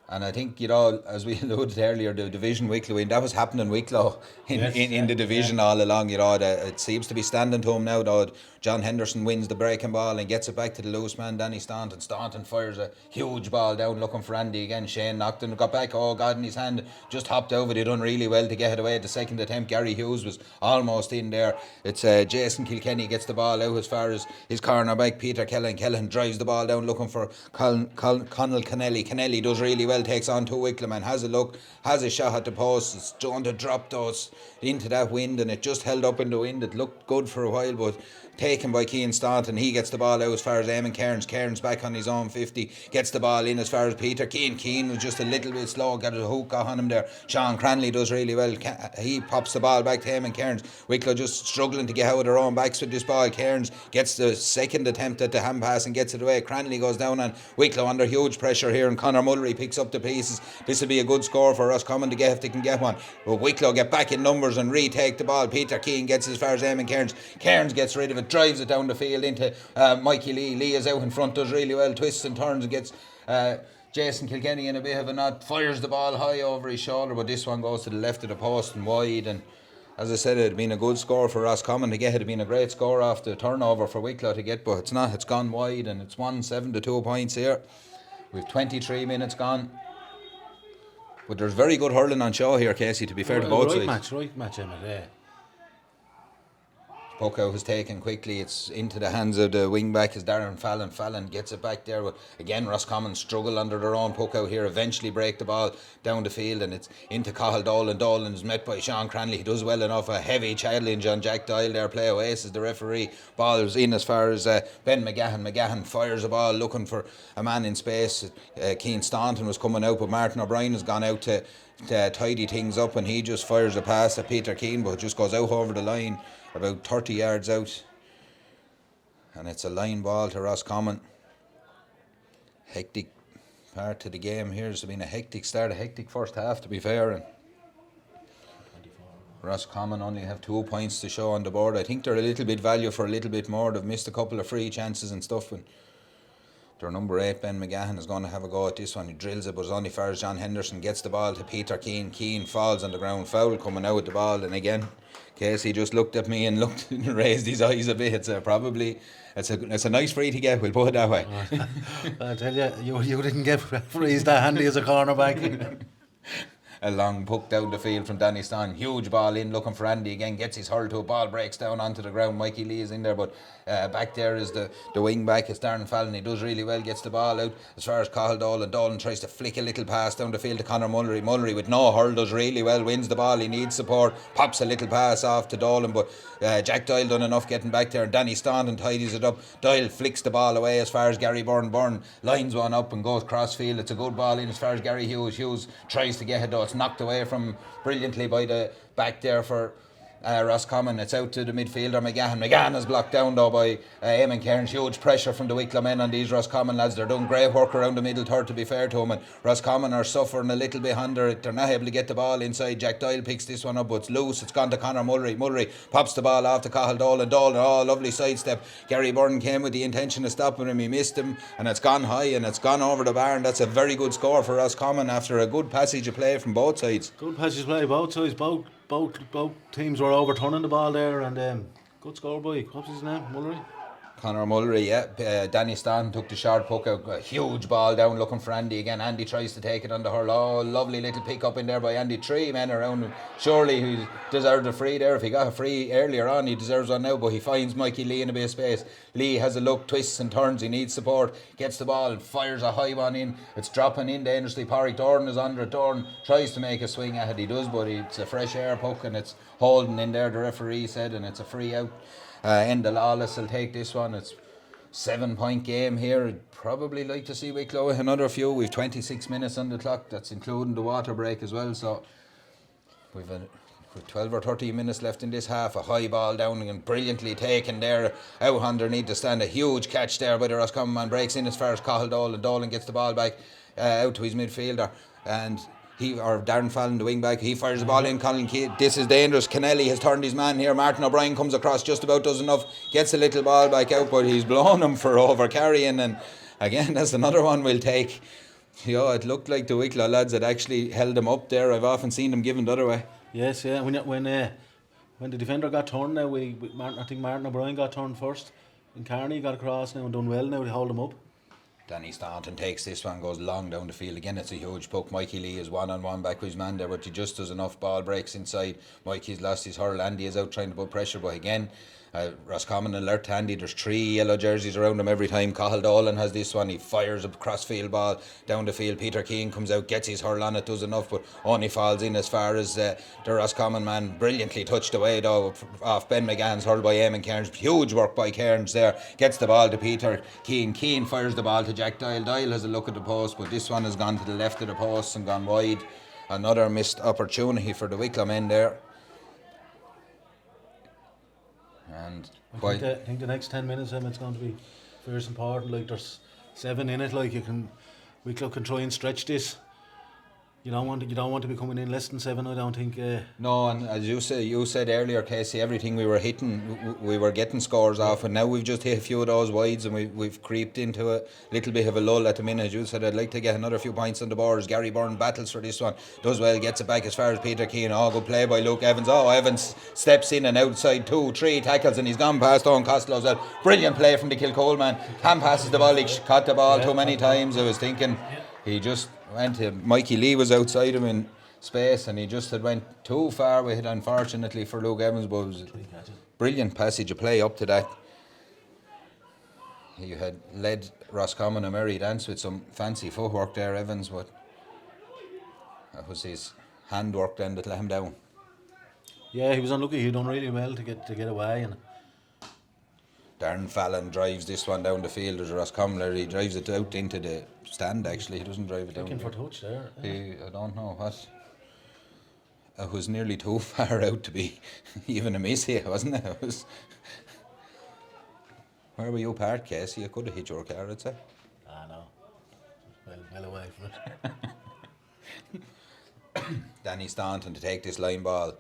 And I think, as we alluded earlier, the division Wicklow in, that was happening Wicklow in the division all along. It seems to be standing to him now, though. John Henderson wins the breaking ball and gets it back to the loose man, Danny Staunton. Staunton fires a huge ball down looking for Andy again. Shane Nocton got back, in his hand, just hopped over. They done really well to get it away. The second attempt, Gary Hughes was almost in there. It's Jason Kilkenny gets the ball out as far as his corner back, Peter Kellan. Kellan drives the ball down looking for Connell Kennelly. Kennelly does really well, takes on two Wicklow men, has a look, has a shot at the post. It's going to drop those into that wind, and it just held up in the wind. It looked good for a while, but taken by Keane Staunton. He gets the ball out as far as Eamon Cairns. Cairns back on his own 50, gets the ball in as far as Peter Keane. Keane was just a little bit slow, got a hook on him there. Sean Cranley does really well. He pops the ball back to Eamon Cairns. Wicklow just struggling to get out of their own backs with this ball. Cairns gets the second attempt at the hand pass and gets it away. Cranley goes down, and Wicklow under huge pressure here, and Conor Mullery picks up the pieces. This will be a good score for us coming to get if they can get one. But Wicklow get back in numbers and retake the ball. Peter Keane gets as far as Eamon Cairns. Cairns gets rid of it, drives it down the field into Mikey Lee. Lee is out in front, does really well, twists and turns and gets Jason Kilkenny in a bit of a knot, fires the ball high over his shoulder, but this one goes to the left of the post and wide. And as I said, it had been a good score for Roscommon to get. It had been a great score off the turnover for Wicklow to get, but it's not. It's gone wide, and it's 1-7 to 2 points here. We've 23 minutes gone. But there's very good hurling on show here, Casey, to be fair to both sides. Right match, Emmett, yeah. Puck out is taken quickly. It's into the hands of the wing back as Darren Fallon. Fallon gets it back there. But again, Roscommon struggle under their own puck out here. Eventually break the ball down the field, and it's into Cathal Dolan. Dolan is met by Sean Cranley. He does well enough. A heavy challenge on Jack Doyle there. Play away, says the referee. Ball is in as far as Ben McGahan. McGahan fires a ball looking for a man in space. Keane Staunton was coming out, but Martin O'Brien has gone out to tidy things up, and he just fires a pass at Peter Keane, but it just goes out over the line about 30 yards out, and it's a line ball to Roscommon. Hectic part to the game here. It's been a hectic start, a hectic first half, to be fair. And Roscommon only have 2 points to show on the board. I think they're a little bit value for a little bit more. They've missed a couple of free chances and stuff. And their number 8, Ben McGahan, is going to have a go at this one. He drills it, but it's only fair as John Henderson gets the ball to Peter Keane. Keane falls on the ground, foul coming out with the ball. And again, Casey just looked at me and looked and raised his eyes a bit. It's a nice free to get, we'll put it that way. I tell you didn't get referees that handy as a cornerback. A long puck down the field from Danny Stan. Huge ball in, looking for Andy again. Gets his hurl to a ball, breaks down onto the ground. Mikey Lee is in there, but back there is the wing back. It's Darren Fallon. He does really well, gets the ball out as far as Cahill Dolan. Dolan tries to flick a little pass down the field to Conor Mullery. Mullery with no hurl does really well, wins the ball. He needs support, pops a little pass off to Dolan, but Jack Doyle done enough getting back there. Danny Staunton tidies it up. Doyle flicks the ball away as far as Gary Byrne. Byrne lines one up and goes cross field. It's a good ball in as far as Gary Hughes. Hughes tries to get it though. It's knocked away from brilliantly by the back there for Roscommon. It's out to the midfielder McGahan. McGahan is blocked down though by Eamon Cairns. Huge pressure from the Wicklow men on these Roscommon lads. They're doing great work around the middle third, to be fair to them, and Roscommon are suffering a little bit under. They're not able to get the ball inside. Jack Doyle picks this one up, but it's loose. It's gone to Conor Mullery. Mullery pops the ball off to Cahill Dolan. Dolan, oh, lovely sidestep. Gary Byrne came with the intention of stopping him. He missed him, and it's gone high and it's gone over the bar, and that's a very good score for Roscommon after a good passage of play from both sides. Good passage of play, both sides. Both teams were overturning the ball there, and good score by, what's his name, Mullery? Conor Mullery, yeah. Danny Stanton took the short puck out, a huge ball down looking for Andy again. Andy tries to take it on the hurl. Oh, lovely little pick up in there by Andy. 3 men around him. Surely he deserved a free there. If he got a free earlier on, he deserves one now, but he finds Mikey Lee in a bit of space. Lee has a look, twists and turns. He needs support. Gets the ball and fires a high one in. It's dropping in dangerously. Pádraig Doran is under it. Doran tries to make a swing at it. He does, but it's a fresh air puck and it's holding in there, the referee said, and it's a free out. Enda Lawless will take this one. It's 7-point game here. I'd probably like to see Wicklow another few. We've 26 minutes on the clock. That's including the water break as well. So we've 12 or 13 minutes left in this half. A high ball down and brilliantly taken there out underneath the stand. A huge catch there by the Roscommon man. Breaks in as far as Cahill Dolan. Dolan gets the ball back out to his midfielder, and Darren Fallon, the wing back, he fires the ball in. Colin Keane, this is dangerous. Kennelly has turned his man here. Martin O'Brien comes across, just about does enough, gets a little ball back out, but he's blown him for over carrying, and again that's another one we'll take. It looked like the Wicklow lads had actually held him up there. I've often seen them given the other way. Yes, yeah. When the defender got turned now, I think Martin O'Brien got turned first, and Carney got across now and done well now to hold him up. Danny Staunton takes this one, goes long down the field. Again, it's a huge puck. Mikey Lee is one-on-one back with his man there, but he just does enough. Ball breaks inside. Mikey's lost his hurl. Andy is out trying to put pressure, but again, Roscommon alert to Andy. There's 3 yellow jerseys around him every time. Cahill Dolan has this one. He fires a cross-field ball down the field. Peter Keane comes out, gets his hurl on it, does enough, but only falls in as far as the Roscommon man. Brilliantly touched away though off Ben McGann's hurl by Eamon Cairns. Huge work by Cairns there. Gets the ball to Peter Keane. Keane fires the ball to Jack Doyle. Doyle has a look at the post, but this one has gone to the left of the post and gone wide. Another missed opportunity for the Wicklow men there. And I think the next 10 minutes it's going to be fierce important. Like there's 7 in it. Like Wicklow can try and stretch this. You don't want to be coming in less than 7. I don't think. No, and as you said earlier, Casey, everything we were hitting, we were getting scores off, and now we've just hit a few of those wides, and we've creeped into a little bit of a lull at the minute. As you said, I'd like to get another few points on the board. As Gary Byrne battles for this one, does well, gets it back as far as Peter Keane. Oh, good play by Luke Evans. Oh, Evans steps in and outside 2, 3 tackles, and he's gone past Owen Costello as well. Brilliant play from the Kilcole man. Hand passes the ball. He caught the ball too many times. I was thinking he just went to Mikey Lee was outside him in space, and he just had went too far with it, unfortunately for Luke Evans, but it was a brilliant passage of play up to that. He had led Roscommon a merry dance with some fancy footwork there, Evans, but that was his handwork then that let him down. Yeah, he was unlucky. He done really well to get away. And Darren Fallon drives this one down the field. There's a Roscommon. He drives it out into the stand, actually. He doesn't drive it down. Looking for touch there. I don't know what. It was nearly too far out to be even a miss here, wasn't it? Where were you parked, Casey? I could have hit your car, I'd say. No. Well away from it. Danny Staunton to take this line ball.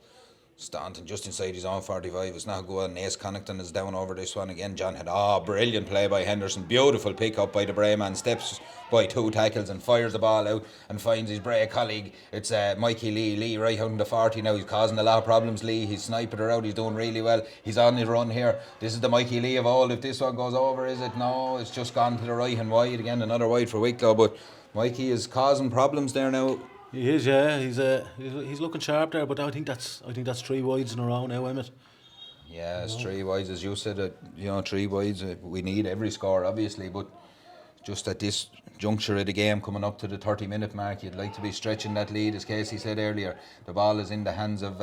Staunton just inside his own 45. It's not good. And Ace Connaughton is down over this one again. John had brilliant play by Henderson. Beautiful pick up by the Bray man. Steps by 2 tackles and fires the ball out and finds his Bray colleague. It's Mikey Lee. Lee right out in the 40 now. He's causing a lot of problems. Lee, he's sniping her out. He's doing really well. He's on his run here. This is the Mikey Lee of old. If this one goes over, is it? No, it's just gone to the right and wide again. Another wide for Wicklow. But Mikey is causing problems there now. He is, yeah. He's looking sharp there, but I think that's 3 wides in a row now, Emmett. Yeah, it's 3 wides, as you said. 3 wides. We need every score, obviously, but just at this juncture of the game, coming up to the 30-minute mark, you'd like to be stretching that lead. As Casey said earlier, the ball is in the hands of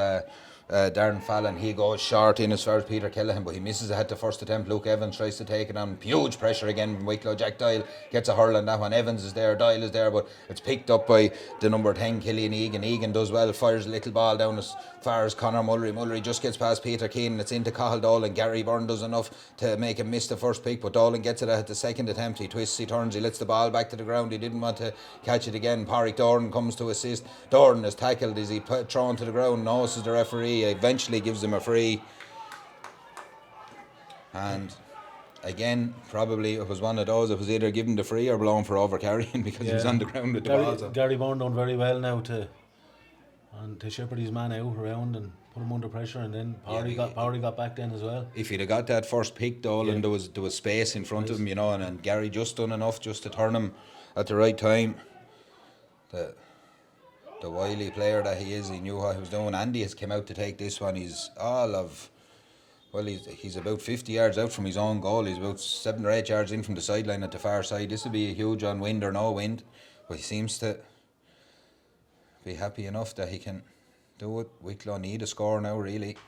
Darren Fallon. He goes short in as far as Peter Kellehan, but he misses it at the first attempt. Luke Evans tries to take it on. Huge pressure again from Wicklow. Jack Doyle gets a hurl on that one. Evans is there, Doyle is there, but it's picked up by the number 10, Killian Egan. Egan does well, fires a little ball down as far as Conor Mullery. Mullery just gets past Peter Keenan. It's into Cathal Dolan. Gary Byrne does enough to make him miss the first pick, but Dolan gets it at the second attempt. He twists, he turns, he lets the ball back to the ground. He didn't want to catch it again. Pádraig Doran comes to assist. Doran is tackled. Is he thrown to the ground? No, says the referee. Eventually gives him a free. And again, probably it was one of those. It was either given the free or blown for overcarrying because he was on the ground with the ball. So. Gary Byrne done very well now to shepherd his man out around and put him under pressure, and then Pádraig got back then as well. If he'd have got that first pick, Dolan, there was space in front of him, and Gary just done enough just to turn him at the right time. The wily player that he is, he knew what he was doing. Andy has come out to take this one. He's about 50 yards out from his own goal. He's about 7 or 8 yards in from the sideline at the far side. This will be a huge on wind or no wind, but he seems to be happy enough that he can do it. Wicklow need a score now, really.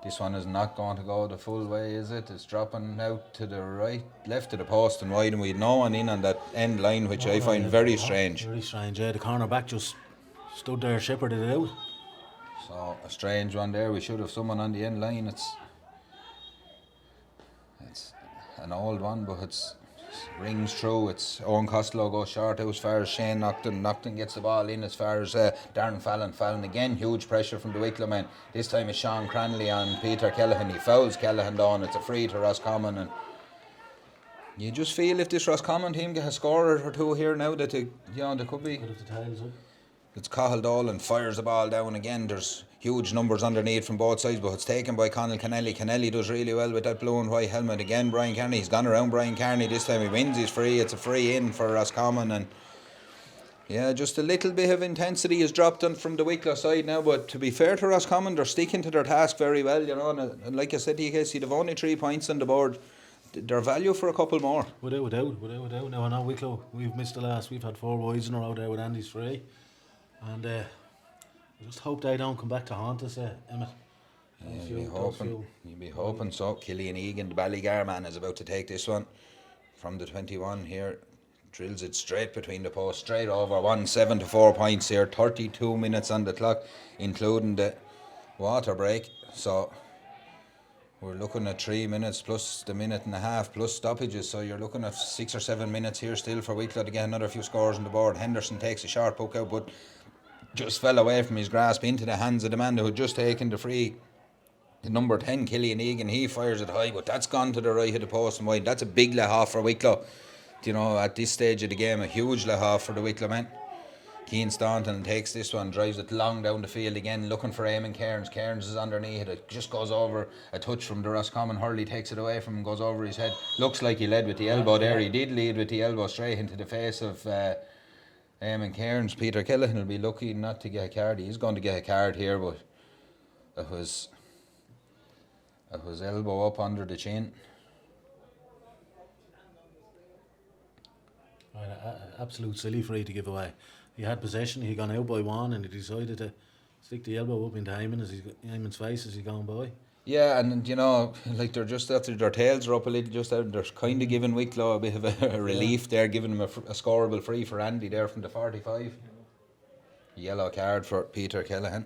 This one is not going to go the full way, is it? It's dropping out to the right, left to the post and wide, and we had no one in on that end line, which I find very strange. Very strange, yeah. The corner back just stood there, shepherded it out. So a strange one there. We should have someone on the end line. It's an old one, but it's rings through. It's Owen Costello goes short out as far as Shane Naughton. Naughton gets the ball in as far as Darren Fallon. Fallon again, huge pressure from the Wicklow men. This time it's Sean Cranley on Peter Kellehan. He fouls Kellehan down. It's a free to Roscommon, and you just feel if this Roscommon team get a score or two here now that they could be. Put up the tiles up. It's Cathal Dolan fires the ball down again. There's huge numbers underneath from both sides, but it's taken by Conal Kennelly. Kennelly does really well with that blue and white helmet. Again, Brian Kearney, he's gone around Brian Kearney. This time he wins, he's free. It's a free in for Roscommon, and yeah, just a little bit of intensity is dropped on from the Wicklow side now, but to be fair to Roscommon, they're sticking to their task very well, and like I said to you, Casey, they've only 3 points on the board. Their value for a couple more. Without a doubt. Now I know Wicklow, we've missed the last. We've had 4 wides in a row there with Andy's free. And I just hope they don't come back to haunt us, Emmett. Yeah, you'll be hoping so. Killian Egan, the Ballygar man, is about to take this one from the 21 here. Drills it straight between the posts, straight over. 1-7 to 4 points here. 32 minutes on the clock, including the water break. So we're looking at 3 minutes plus the minute and a half plus stoppages. So you're looking at 6 or 7 minutes here still for Wicklow to get another few scores on the board. Henderson takes a sharp poke out, but just fell away from his grasp into the hands of the man who had just taken the free. The number 10, Killian Egan, he fires it high, but that's gone to the right of the post and wide. That's a big let-off for Wicklow. At this stage of the game, a huge let-off for the Wicklow men. Keane Staunton takes this one, drives it long down the field again, looking for Eamon Cairns. Cairns is underneath it, just goes over a touch from the Roscommon. Hurley takes it away from him, goes over his head. Looks like he led with the elbow there. He did lead with the elbow straight into the face of Eamon Cairns. Peter Kellehan will be lucky not to get a card. He's going to get a card here, but it was elbow up under the chin. Absolute silly free to give away. He had possession, he gone out by 1, and he decided to stick the elbow up into Eamon's face as he gone by. Yeah, and they're just after their tails are up a little, just out, they're kind of giving Wicklow a bit of a relief there, giving him a scoreable free for Andy there from the 45. Yellow card for Peter Kellehan.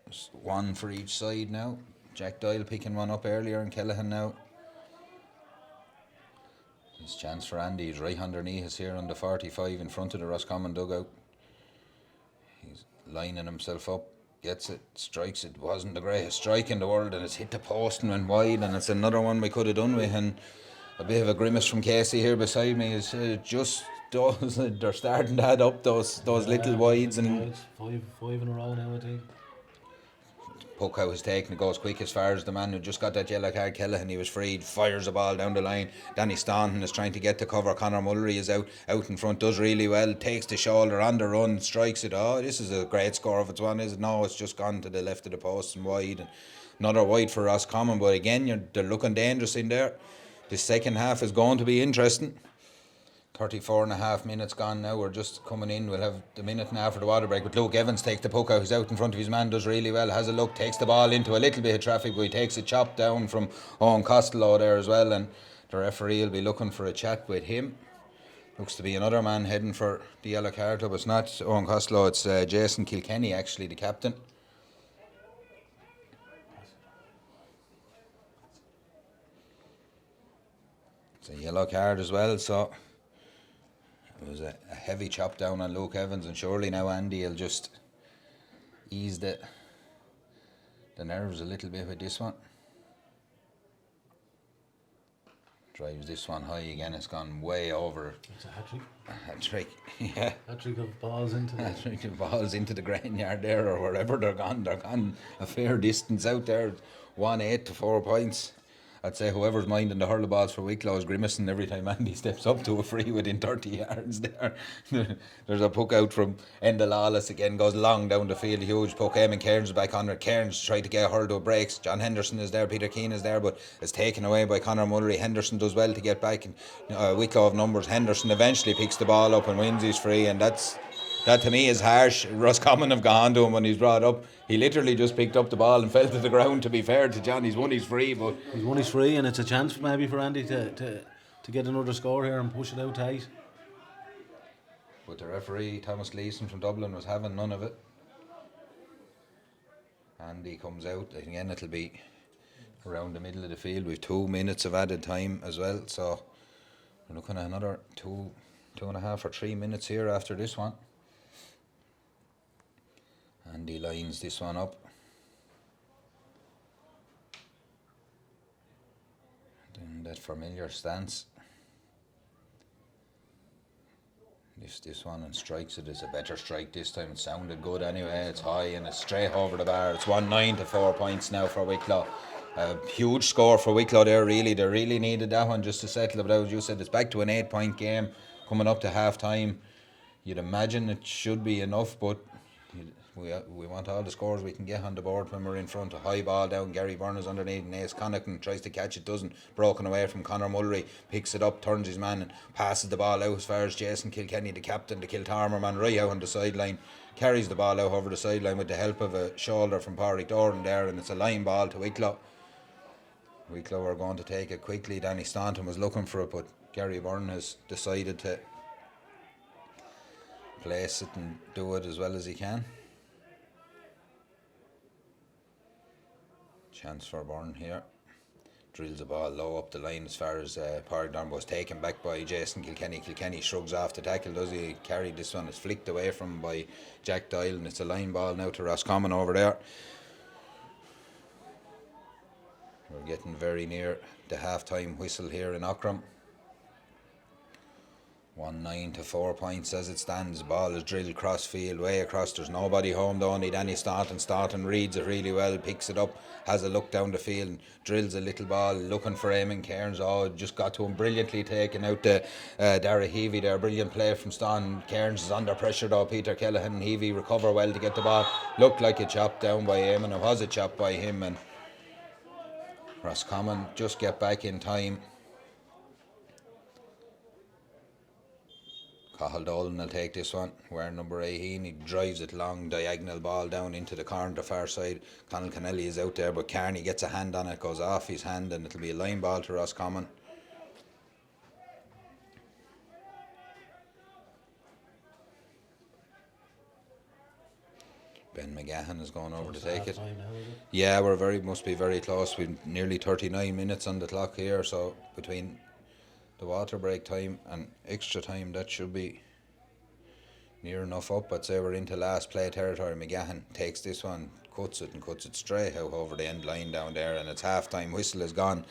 There's 1 for each side now. Jack Doyle picking one up earlier, and Kellehan now. His chance for Andy. He's right underneath us here on the 45 in front of the Roscommon dugout. He's lining himself up, gets it, strikes it. Wasn't the greatest strike in the world, and it's hit the post and went wide, and it's another one we could have done with. And a bit of a grimace from Casey here beside me is just those, they're starting to add up those little wides, and five in a row now, I think. puck out his take and it goes quick as far as the man who just got that yellow card, Kellehan. He was freed, fires the ball down the line. Danny Staunton is trying to get to cover. Conor Mullery is out in front, does really well, takes the shoulder on the run, strikes it. Oh, this is a great score if it's one, is it? No, it's just gone to the left of the post and wide. And another wide for Roscommon, but again, they're looking dangerous in there. The second half is going to be interesting. 34 and a half minutes gone now. We're just coming in. We'll have the minute and a half for the water break. But Luke Evans takes the puck out. He's out in front of his man, does really well. Has a look, takes the ball into a little bit of traffic, but he takes a chop down from Owen Costello there as well. And the referee will be looking for a chat with him. Looks to be another man heading for the yellow card club. It's not Owen Costello, it's Jason Kilkenny, actually, the captain. It's a yellow card as well, so it was a heavy chop down on Luke Evans, and surely now Andy will just ease the nerves a little bit with this one. Drives this one high again. It's gone way over. It's a hat-trick. A hat-trick, yeah. Hat-trick of balls into the... Hat-trick of balls into the grain yard there, or wherever they're gone. They're gone a fair distance out there. 1-8 to 4 points. I'd say whoever's minding the hurl balls for Wicklow is grimacing every time Andy steps up to a free within 30 yards there. There's a puck out from Enda Lawless again, goes long down the field, huge puck. Eamon Cairns is back on it. Cairns tried to get a hurl to a breaks. John Henderson is there, Peter Keane is there, but it's taken away by Conor Mullery. Henderson does well to get back. Wicklow of numbers. Henderson eventually picks the ball up and wins his free, and that to me is harsh. Roscommon have gone to him when he's brought up. He literally just picked up the ball and fell to the ground, to be fair to John. He's won his free, but... He's won his free, and it's a chance maybe for Andy to get another score here and push it out tight. But the referee, Thomas Leeson from Dublin, was having none of it. Andy comes out. Again, it'll be around the middle of the field. We've 2 minutes of added time as well, so we're looking at another 2.5 or 3 minutes here after this one. Andy lines this one up. In that familiar stance. Lifts this one and strikes it. It's a better strike this time. It sounded good anyway. It's high and it's straight over the bar. It's 1-9 to 4 points now for Wicklow. A huge score for Wicklow there, really. They really needed that one just to settle it. But as you said, it's back to an 8-point game coming up to half time. You'd imagine it should be enough, but we want all the scores we can get on the board when we're in front. A high ball down, Gary Byrne's underneath, and Ace Connaughton tries to catch it, doesn't. Broken away from Conor Mullery, picks it up, turns his man and passes the ball out as far as Jason Kilkenny, the captain, the Kiltarmer man, right out on the sideline. Carries the ball out over the sideline with the help of a shoulder from Pádraig Doran there, and it's a line ball to Wicklow. Wicklow are going to take it quickly. Danny Staunton was looking for it, but Gary Byrne has decided to place it and do it as well as he can. Chance for Byrne here. Drills the ball low up the line as far as Pádraig Doran was taken back by Jason Kilkenny. Kilkenny shrugs off the tackle, does he? Carried this one. It's flicked away from by Jack Doyle, and it's a line ball now to Roscommon over there. We're getting very near the half-time whistle here in Aughrim. 1-9 to 4 points as it stands. The ball is drilled cross field, way across. There's nobody home though, only Danny Staunton. Staunton reads it really well, picks it up, has a look down the field and drills a little ball, looking for Eamon Cairns. Oh, just got to him, brilliantly taken out the Dara Heavey there. Brilliant play from Staunton. Cairns is under pressure though. Peter Kellehan and Heavey recover well to get the ball. Looked like a chop down by Eamon. It was a chop by him, and Roscommon just get back in time. Cathal Dolan will take this one, wearing number 18. He drives it long, diagonal ball down into the corner, the far side. Conal Kennelly is out there, but Carney gets a hand on it, goes off his hand, and it'll be a line ball to Roscommon. Ben McGahan is going over to take it. Yeah, must be very close. We've nearly 39 minutes on the clock here, so between the water break time and extra time, that should be near enough up. I'd say we're into last play territory. McGahan takes this one, cuts it and cuts it straight out over the end line down there, and it's half time. Whistle is gone.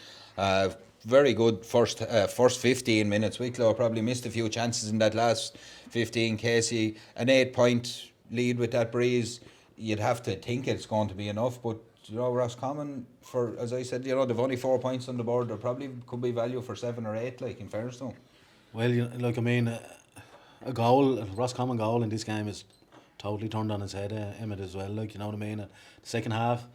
Very good first 15 minutes. Wicklow probably missed a few chances in that last 15. Casey, an 8 point lead with that breeze. You'd have to think it's going to be enough, but you know, Roscommon, for as I said, you know, they've only 4 points on the board. There probably could be value for 7 or 8, like in fairness to them. Well, like I mean, a goal, a Roscommon goal in this game is totally turned on its head, Emmett, as well. Like, you know what I mean. The second half,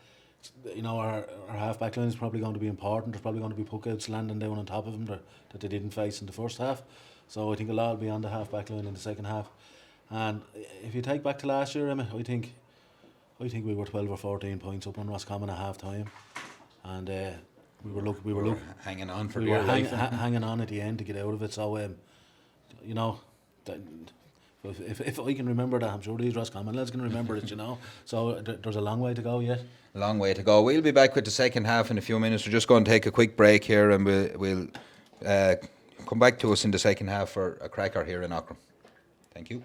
you know, our half back line is probably going to be important. There's probably going to be puck outs landing down on top of them that they didn't face in the first half. So I think a lot will be on the half back line in the second half. And if you take back to last year, Emmett, I think we were 12 or 14 points up on Roscommon at half time, and we were hanging on for we dear were life. hanging on at the end to get out of it. So you know, that, if I can remember that, I'm sure these Roscommon lads can remember it. You know, so there's a long way to go yet. A long way to go. We'll be back with the second half in a few minutes. We're just going to take a quick break here, and we'll come back to us in the second half for a cracker here in Aughrim. Thank you.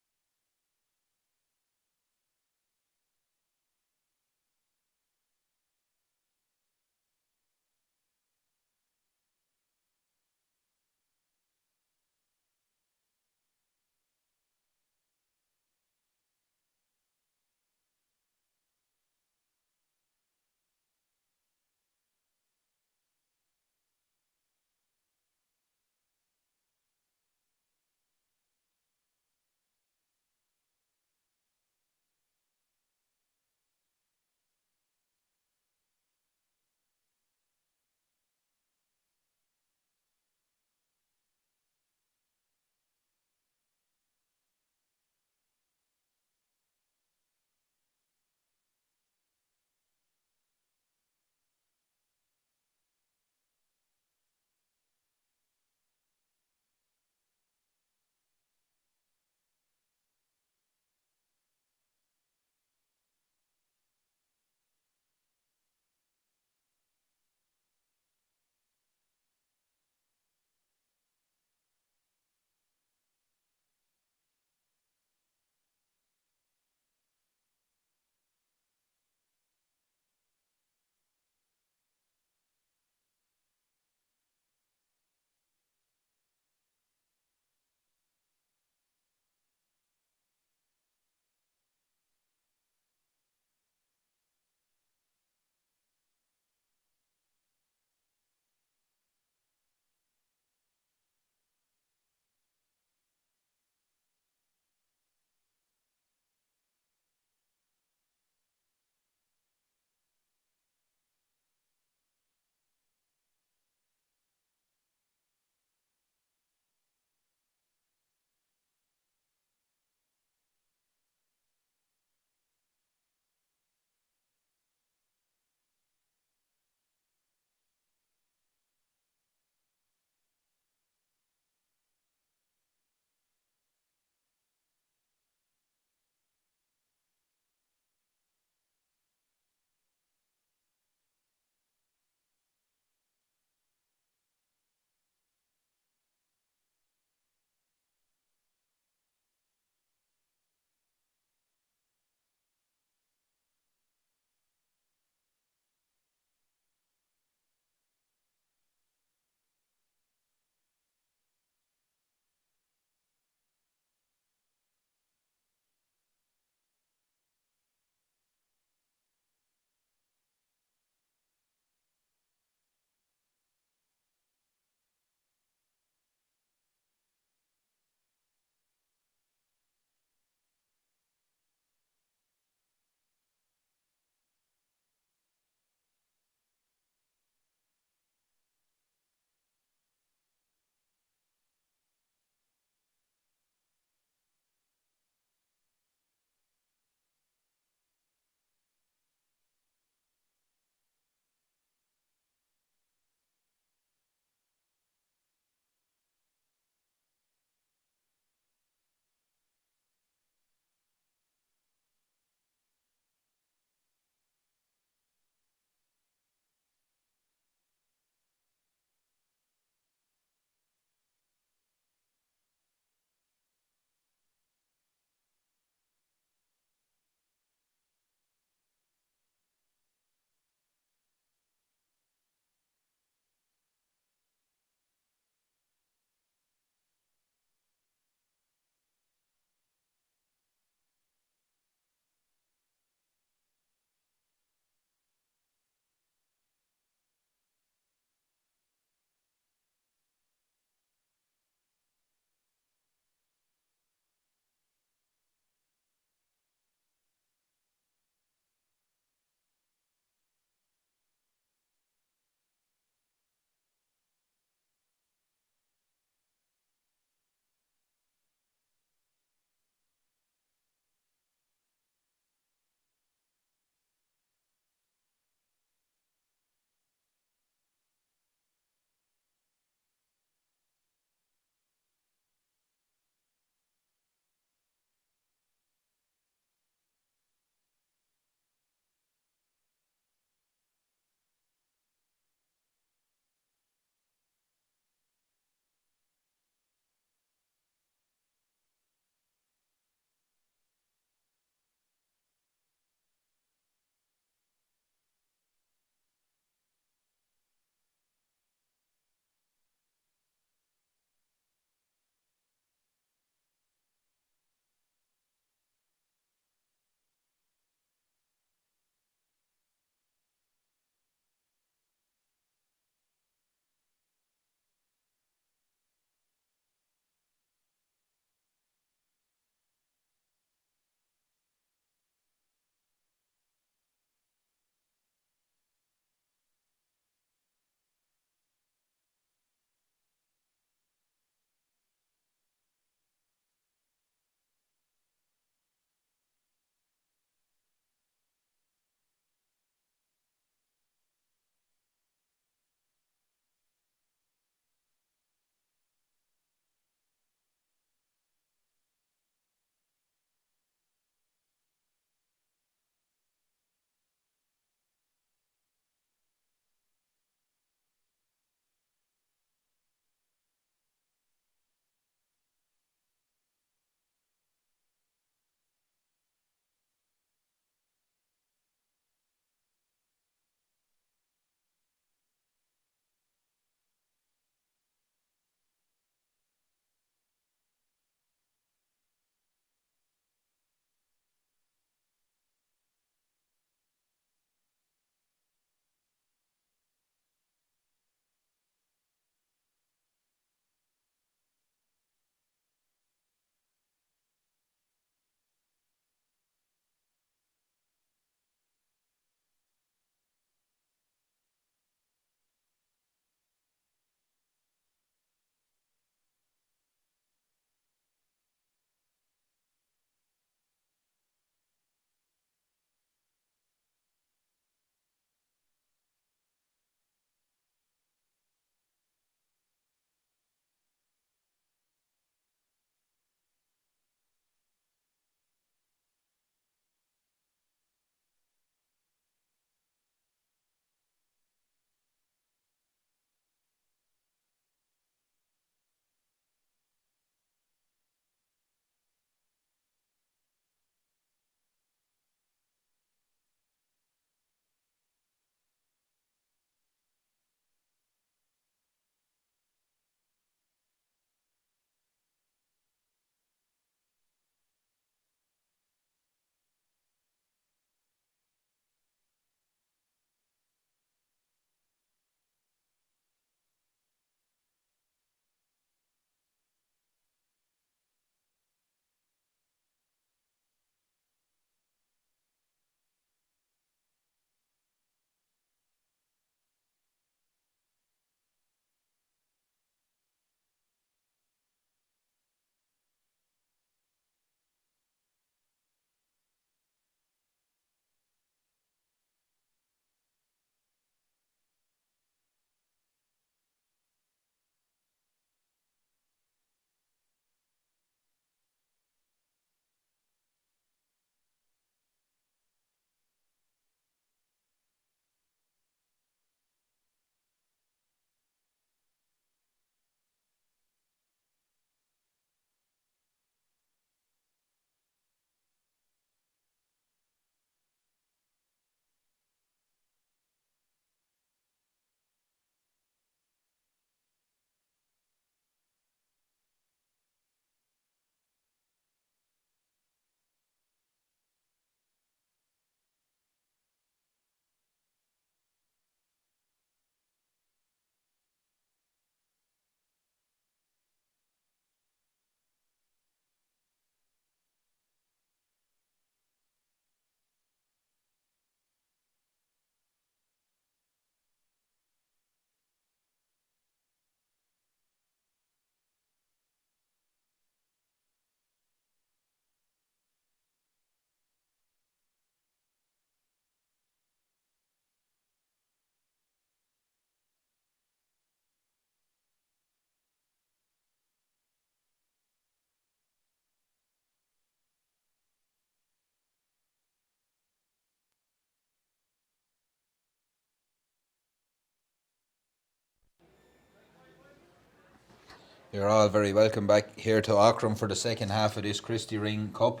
You're all very welcome back here to Aughrim for the second half of this Christy Ring Cup.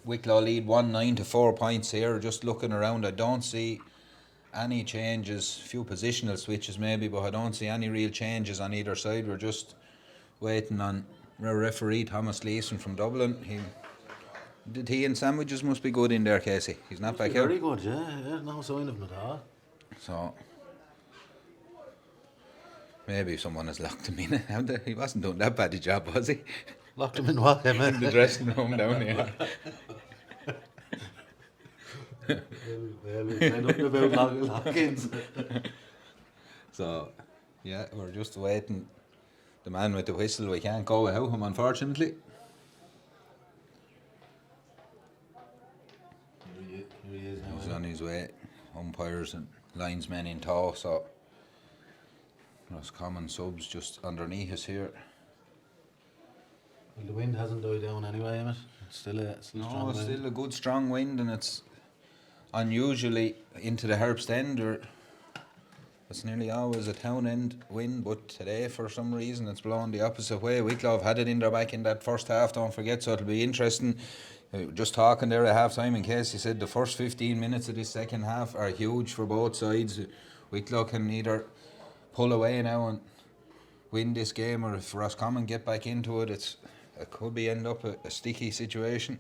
Wicklow lead 1-9 to 4 points here. Just looking around, I don't see any changes. Few positional switches maybe, but I don't see any real changes on either side. We're just waiting on referee Thomas Leeson from Dublin. The tea and sandwiches must be good in there, Casey. He's not back out. Very good, yeah. No sign of him at all. So maybe someone has locked him in. He wasn't doing that bad a job, was he? Locked him in what, Emma? In the dressing room down here. Well, we find out about lock-ins. So, yeah, we're just waiting. The man with the whistle, we can't go without him, unfortunately. Here he is now. He's on his way. Umpires and linesmen in tow, so Roscommon subs just underneath us here. Well, the wind hasn't died down anyway, Emmett. It's still a strong wind. Still a good strong wind, and it's unusually into the Herbst end, or it's nearly always a town end wind, but today for some reason it's blowing the opposite way. Wicklow have had it in their back in that first half, don't forget, so it'll be interesting. Just talking there at half time, in case you said the first 15 minutes of this second half are huge for both sides. Wicklow can either pull away now and win this game, or if Roscommon get back into it, it could be end up a sticky situation.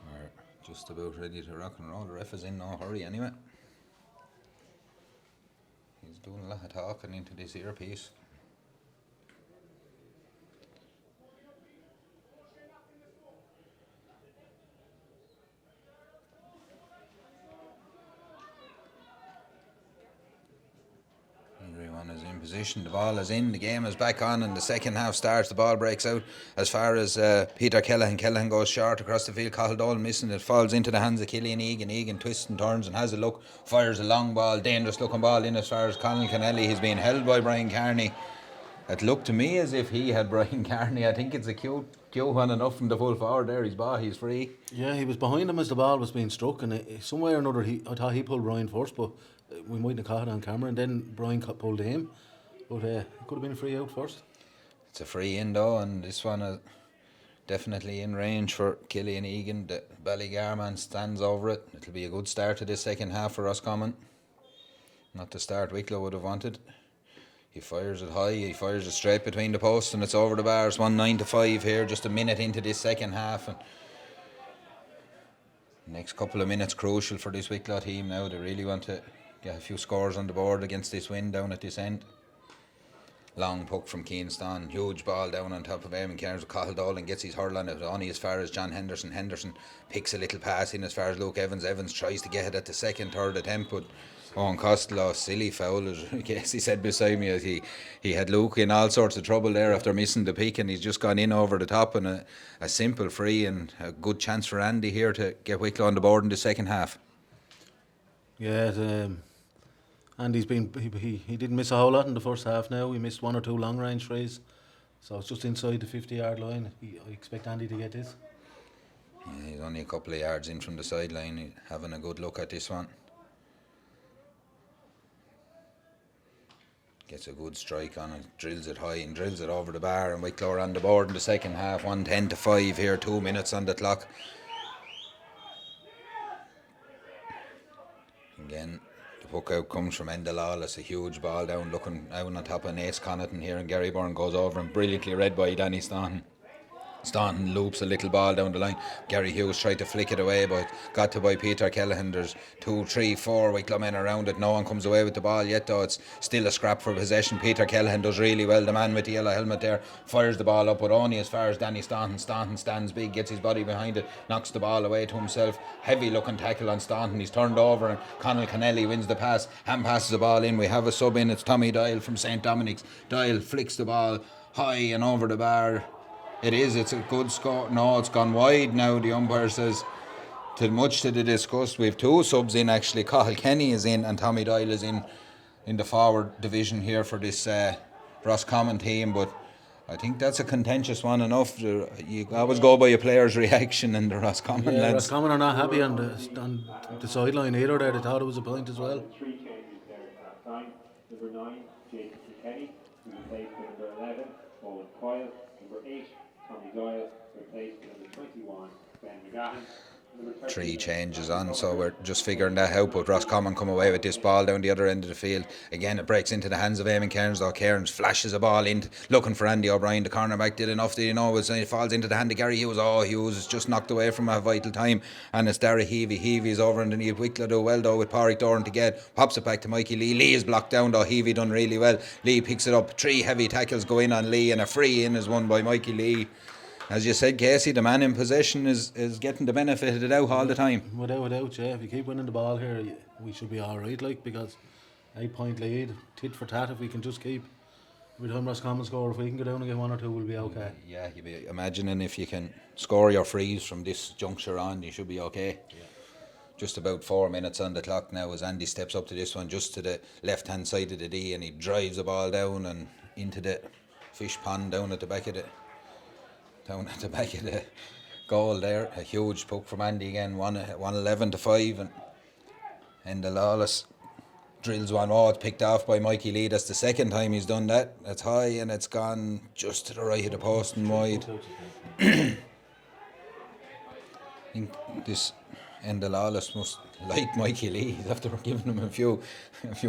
We're just about ready to rock and roll. The ref is in no hurry anyway. He's doing a lot of talking into this earpiece. Everyone is in position, the ball is in, the game is back on, and the second half starts. The ball breaks out as far as Peter Kellehan. Kellehan goes short across the field. Cathal Dolan missing it, falls into the hands of Killian Egan. Egan twists and turns and has a look, fires a long ball, dangerous looking ball in as far as Conal Kennelly. He's being held by Brian Carney. It looked to me as if he had Brian Carney. I think it's a cute one enough from the full forward there. He's free. Yeah, he was behind him as the ball was being struck, and some way or another I thought he pulled Brian first, but we mightn't have caught it on camera, and then Brian pulled him. But it could have been a free out first. It's a free in though, and this one is definitely in range for Killian Egan. The Ballygarman stands over it. It'll be a good start to this second half for Roscommon. Not the start Wicklow would have wanted. He fires it high, he fires it straight between the posts, and it's over the bars. 1-9 to 5 here, just a minute into this second half, and the next couple of minutes crucial for this Wicklow team now. They really want to get a few scores on the board against this wind down at this end. Long puck from Keenston, huge ball down on top of Eamon Cairns. Cathal Dolan gets his hurl on it only as far as John Henderson. Henderson picks a little pass in as far as Luke Evans. Evans tries to get it at the second, third attempt, but Owen Costello, silly foul, as Casey said beside me, as he had Luke in all sorts of trouble there after missing the pick, and he's just gone in over the top, and a simple free and a good chance for Andy here to get Wicklow on the board in the second half. Yeah, Andy's been he didn't miss a whole lot in the first half now. He missed one or two long range threes, so it's just inside the 50-yard line. I expect Andy to get this. Yeah, he's only a couple of yards in from the sideline, having a good look at this one. Gets a good strike on it, drills it high and drills it over the bar, and Wicklow are on the board in the second half. 1-10 to 5 here, 2 minutes on the clock. Again, the puck out comes from Endalal. It's a huge ball down, looking out on top of Nace Connaughton here, and Gary Byrne goes over and brilliantly read by Danny Staunton. Staunton loops a little ball down the line. Gary Hughes tried to flick it away, but got to by Peter Kellehan. There's 2, 3, 4 Wicklow men around it. No one comes away with the ball yet, though. It's still a scrap for possession. Peter Kellehan does really well. The man with the yellow helmet there fires the ball up, but only as far as Danny Staunton. Staunton stands big, gets his body behind it, knocks the ball away to himself. Heavy looking tackle on Staunton. He's turned over, and Conal Kennelly wins the pass. Hand passes the ball in. We have a sub in. It's Tommy Doyle from St. Dominic's. Doyle flicks the ball high and over the bar. It's a good score. No, it's gone wide now, the umpire says. Much to the disgust. We have 2 subs in actually. Cathal Kenny is in and Tommy Doyle is in the forward division here for this Roscommon team, but I think that's a contentious one enough. You always go by a player's reaction, and the Roscommon Yeah, lads. Roscommon are not happy on the sideline either there. They thought it was a point as well. 3 changes there at that time. Number 9, Jason Kenny, who replaced with number 11, Owen Coyle. Number 8, Tommy Doyle, replaced with number 21, Ben McGahan. 3 changes on, so we're just figuring that out. But Roscommon come away with this ball down the other end of the field. Again, it breaks into the hands of Eamon Cairns, though Cairns flashes a ball in, looking for Andy O'Brien. The cornerback did enough, did you know, it falls into the hand of Gary Hughes. Oh, Hughes is just knocked away from a vital time, and it's Dara Heavey. Heavey's over underneath. Wicklow do well though with Pádraig Doran to get, pops it back to Mikey Lee. Lee is blocked down though. Heavey done really well. Lee picks it up. 3 heavy tackles go in on Lee, and a free in is won by Mikey Lee. As you said, Casey, the man in possession is getting the benefit of it out all the time. Without, yeah. If we keep winning the ball here, we should be all right. Like, because 8-point lead, tit for tat. If we can just keep, every time Roscommon score, if we can go down and get 1 or 2, we'll be okay. Yeah, you'd be imagining if you can score your frees from this juncture on, you should be okay. Yeah. Just about 4 minutes on the clock now as Andy steps up to this one, just to the left hand side of the D, and he drives the ball down and into the fish pond down at the back of the goal there. A huge puck from Andy again, 111 to 5, and the Lawless drills one. Oh, it's picked off by Mikey Lee. That's the second time he's done that. That's high and it's gone just to the right of the post and wide. I think this and the Lawless must like Mikey Lee after giving him a few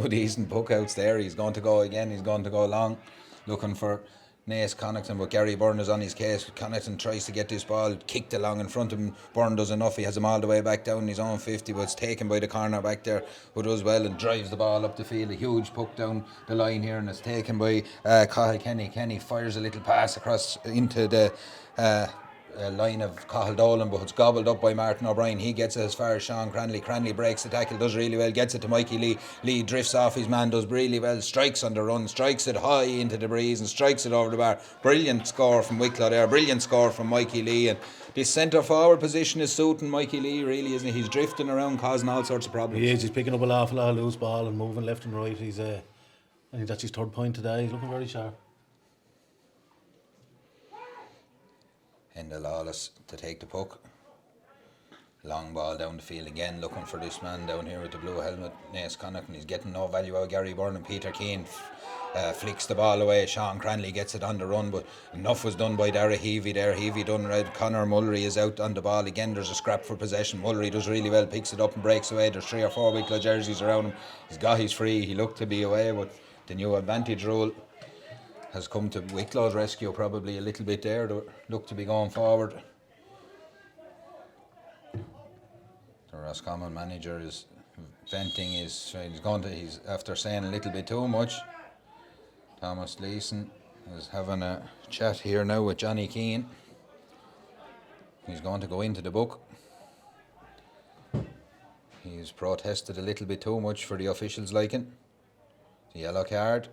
decent puck outs there. He's going to go again. He's going to go long, looking for Naas Connaughton, but Gary Byrne is on his case. Connaughton tries to get this ball kicked along in front of him. Byrne does enough. He has him all the way back down his own 50, but it's taken by the corner back there, who does well and drives the ball up the field. A huge puck down the line here, and it's taken by Cathal Kenny. Kenny fires a little pass across into the line of Cathal Dolan, but it's gobbled up by Martin O'Brien. He gets it as far as Sean Cranley. Cranley breaks the tackle, does really well, gets it to Mikey Lee. Lee drifts off his man, does really well, strikes on the run, strikes it high into the breeze and strikes it over the bar. Brilliant score from Wicklow there, brilliant score from Mikey Lee. And this centre forward position is suiting Mikey Lee, really, isn't he? He's drifting around, causing all sorts of problems. He is. He's picking up an awful lot of loose ball and moving left and right. I think that's his 3rd point today. He's looking very sharp. And the Lawless to take the puck. Long ball down the field again, looking for this man down here with the blue helmet, Naas Connaughton. He's getting no value out of Gary Byrne, and Peter Keane flicks the ball away. Sean Cranley gets it on the run, but enough was done by Dara Heavey there. Heavey done right. Conor Mullery is out on the ball again. There's a scrap for possession. Mullery does really well, picks it up and breaks away. There's 3 or 4 Wicklow jerseys around him. He's got his free. He looked to be away, but the new advantage rule has come to Wicklow's rescue probably a little bit there. They look to be going forward. The Roscommon manager is venting he's after saying a little bit too much. Thomas Leeson is having a chat here now with Johnny Keane. He's going to go into the book. He's protested a little bit too much for the officials' liking. The yellow card.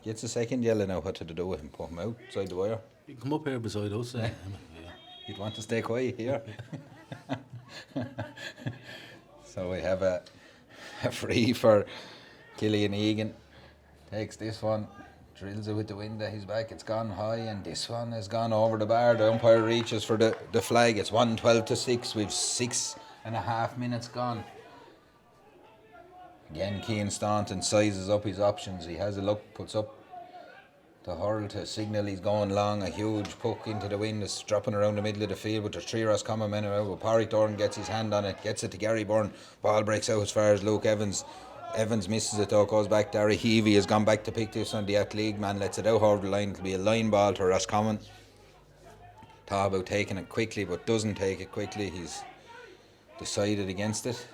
Gets a second yellow now. What to do with him? Put him outside the wire. You can come up here beside us. Yeah. You'd want to stay quiet here. So we have a free for Killian Egan. Takes this one, drills it with the wind at his back. It's gone high, and this one has gone over the bar. The umpire reaches for the flag. It's 112 to 6. We've 6.5 minutes gone. Again, Cian Staunton sizes up his options. He has a look, puts up the hurl to signal he's going long. A huge puck into the wind is dropping around the middle of the field, but there's 3 Roscommon men around. But Pádraig Doran gets his hand on it, gets it to Gary Byrne. Ball breaks out as far as Luke Evans. Evans misses it though, goes back. Dara Heavey has gone back to pick this on. The athletic man lets it out over the line. It'll be a line ball to Roscommon. Thought about taking it quickly, but doesn't take it quickly. He's decided against it.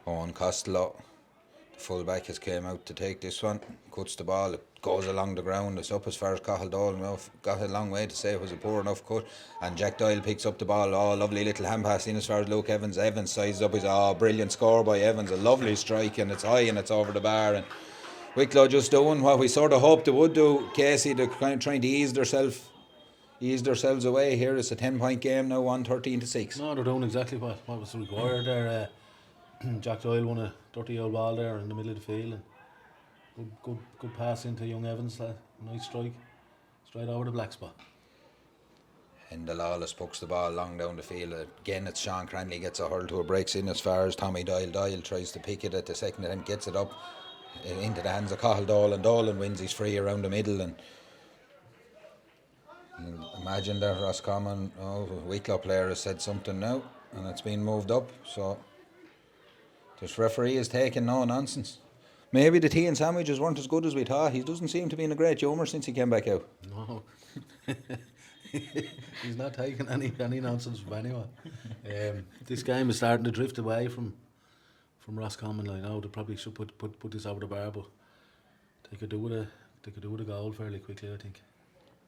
Owen Costello, the fullback, has came out to take this one. Cuts the ball, it goes along the ground. It's up as far as Cathal Dolan. Got a long way to say it was a poor enough cut. And Jack Doyle picks up the ball. Oh, lovely little hand pass in as far as Luke Evans. Evans sizes up his brilliant score by Evans. A lovely strike, and it's high and it's over the bar. And Wicklow just doing what we sort of hoped they would do. Casey, they're kind of trying to ease themselves away here. It's a 10-point game now, 113 to 6. No, they're doing exactly what was required there. Jack Doyle won a 30-year-old ball there in the middle of the field, and good pass into young Evans. Nice strike, straight over the black spot. And the Lawless pucks the ball long down the field. Again, it's Sean Cranley gets a hurl to a breaks in as far as Tommy Doyle. Doyle tries to pick it at the second attempt, gets it up into the hands of Cathal Dolan. Dolan wins his free around the middle, and imagine that Roscommon, Wicklow player has said something now, and it's been moved up. So this referee is taking no nonsense. Maybe the tea and sandwiches weren't as good as we thought. He doesn't seem to be in a great humour since he came back out. No. He's not taking any nonsense from anyone. This game is starting to drift away from Roscommon. I know they probably should put this over the bar, but they could do with a goal fairly quickly, I think.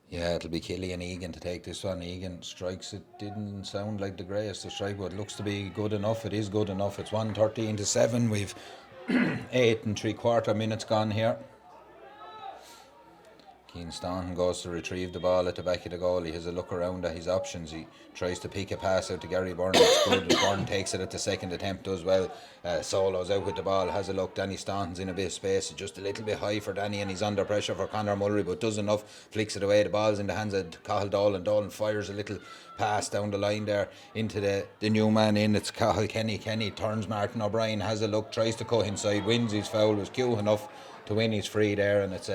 Yeah, it'll be Killian Egan to take this one. Egan strikes. It didn't sound like the greatest to strike, but it looks to be good enough. It is good enough. It's 1:13-7. We've 8 3/4 minutes gone here. Keane Staunton goes to retrieve the ball at the back of the goal. He has a look around at his options. He tries to pick a pass out to Gary Byrne. It's good. Byrne takes it at the second attempt, does well. Solo's out with the ball, has a look. Danny Staunton's in a bit of space. It's just a little bit high for Danny, and he's under pressure for Conor Mullery, but does enough. Flicks it away. The ball's in the hands of Cathal Dolan. Dolan fires a little pass down the line there into the new man in. It's Cathal Kenny. Kenny turns Martin O'Brien, has a look, tries to cut inside, wins his foul, was cute enough to win his free there, and it's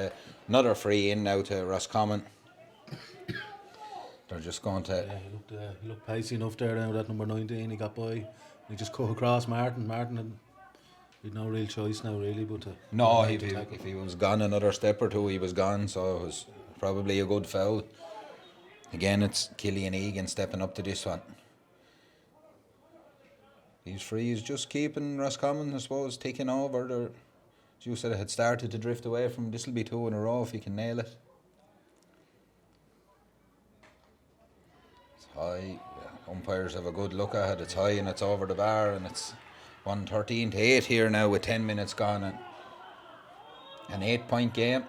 another free in now to Roscommon. They're just going to... Yeah, he looked pacey enough there now, that number 19. He got by. He just cut across Martin. Martin had no real choice now, really, but no, if he was gone another step or two, he was gone, so it was probably a good foul. Again, it's Killian Egan stepping up to this one. These frees just keeping Roscommon, I suppose, ticking over. They're, as you said, it had started to drift away from. This will be 2 in a row if he can nail it. It's high. Yeah, umpires have a good look at it. It's high and it's over the bar, and it's 1:13-8 here now with 10 minutes gone, and an 8-point game.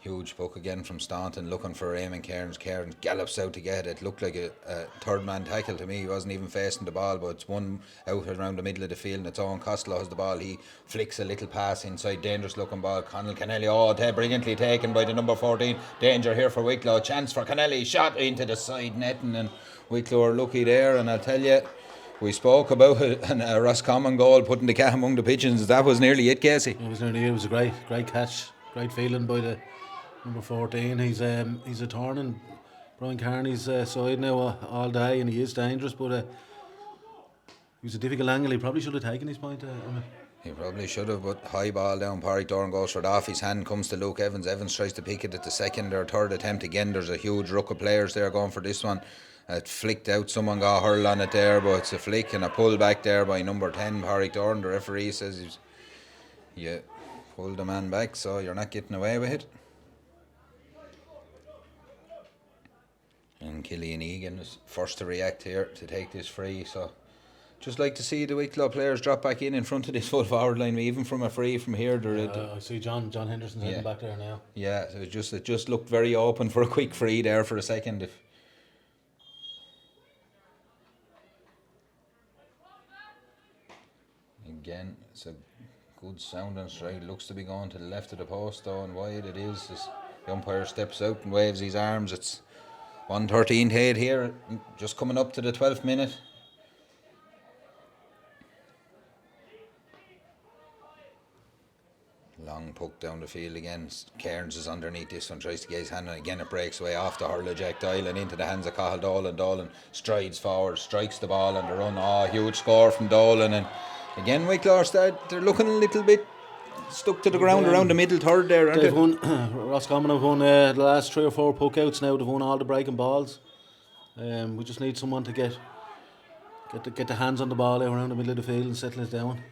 Huge puck again from Staunton, looking for Eamon Cairns. Cairns gallops out to get it. Looked like a third man tackle to me. He wasn't even facing the ball, but it's one out around the middle of the field, and it's Owen Costello has the ball. He flicks a little pass inside, dangerous looking ball. Connell Kennelly, brilliantly taken by the number 14. Danger here for Wicklow. Chance for Kennelly, shot into the side netting, and Wicklow are lucky there. And I'll tell you, we spoke about a Roscommon goal putting the cat among the pigeons. That was nearly it, Casey. It was nearly it. It was a great catch, great feeling by the number 14. He's a turn in Brian Carney's side now all day, and he is dangerous, but it was a difficult angle. He probably should have taken his point. He probably should have, but high ball down. Pádraig Doran goes for it off his hand, comes to Luke Evans. Evans tries to pick it at the second or third attempt again. There's a huge ruck of players there going for this one. It flicked out, someone got a hurl on it there, but it's a flick and a pull back there by number 10, Pádraig Doran. The referee says you pulled the man back, so you're not getting away with it. And Killian Egan is first to react here to take this free, so just like to see the Wicklow players drop back in front of this full forward line, even from a free from here. I see John Henderson's heading back there now. Yeah, so it just looked very open for a quick free there for a second. Again, it's a good sounding strike. Looks to be going to the left of the post though, and wide it is. As the umpire steps out and waves his arms. It's 1:13-8 here, just coming up to the 12th minute. Long puck down the field again. Cairns is underneath this one, tries to get his hand, and again it breaks away off the hurl of Jack Doyle and into the hands of Cathal Dolan. Dolan strides forward, strikes the ball on the run. Huge score from Dolan, and again Wicklow they're looking a little bit stuck to the ground around the middle third there, aren't they? Roscommon have won the last 3 or 4 puck outs now. They've won all the breaking balls. We just need someone to get the hands on the ball out around the middle of the field and settle it down.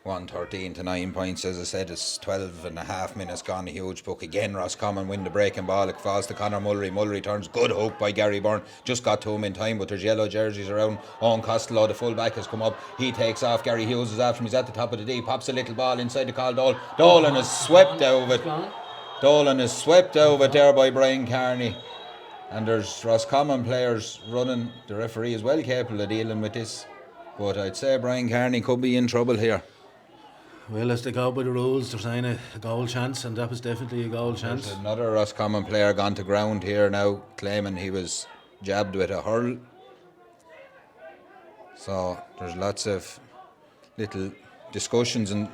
1:13-9 points, as I said. It's 12.5 minutes gone. A huge puck again. Roscommon win the breaking ball. It falls to Conor Mullery. Mullery turns, good hook by Gary Byrne. Just got to him in time, but there's yellow jerseys around. Owen Costello, the full back, has come up. He takes off. Gary Hughes is after him. He's at the top of the D. Pops a little ball inside the Cathal Dolan. Dolan is swept out of it. Dolan is swept out of it there by Brian Carney. And there's Roscommon players running. The referee is well capable of dealing with this. But I'd say Brian Kearney could be in trouble here. Well, as they go by the rules, they're saying a goal chance, and that was definitely a goal chance. There's another Roscommon player gone to ground here now, claiming he was jabbed with a hurl. So there's lots of little discussions and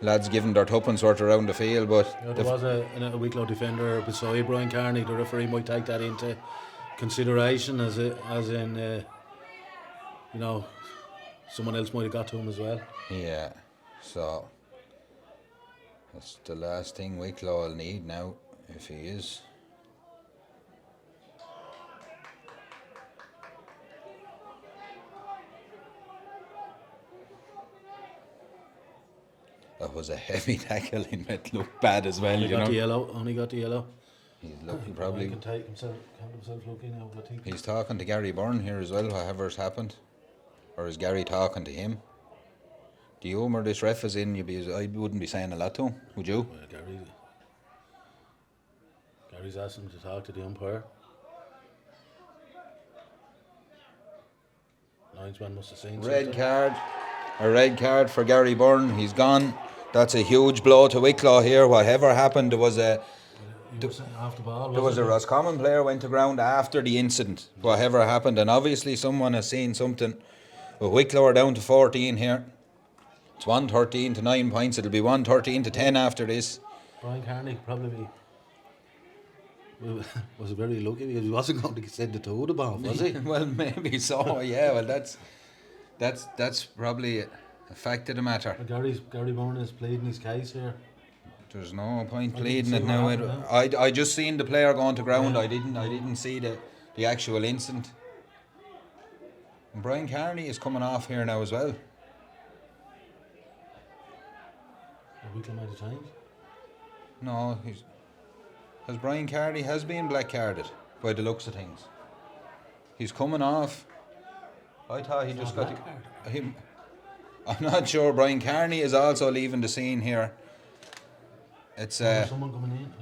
lads giving their tuppence worth around the field. But There was a Wicklow defender beside Brian Kearney. The referee might take that into consideration, as in someone else might have got to him as well. yeah, so that's the last thing Wicklow will need now, if he is. That was a heavy tackle. It looked bad as well, Only you got know. the yellow. Only got the yellow. He's looking probably. He can take himself, count himself looking now. I think. He's talking to Gary Byrne here as well, whatever's happened. Or is Gary talking to him? Do you or this ref is in? I wouldn't be saying a lot to him, would you? Well, Gary's asking him to talk to the umpire. Linesman must have seen something. A red card for Gary Byrne. He's gone. That's a huge blow to Wicklow here. Whatever happened, there was a Off the ball. There was a Roscommon player went to ground after the incident, whatever happened, and obviously someone has seen something. But Wicklow are down to 14 here. It's 113 to 9 points. It'll be 113 to 10 after this. Brian Kearney probably was very lucky because he wasn't going to send the two the ball, was he? Well, maybe so. Yeah. Well, that's probably a fact of the matter. Gary Byrne is pleading his case here. There's no point I pleading didn't it see now. what happened, I just seen the player going to ground. Yeah. I didn't see the actual incident. And Brian Kearney is coming off here now as well. A Wicklow might have changed. No, Brian Kearney has been black carded by the looks of things. He's coming off. I thought he just got him. I'm not sure. Brian Kearney is also leaving the scene here. It's Someone coming in.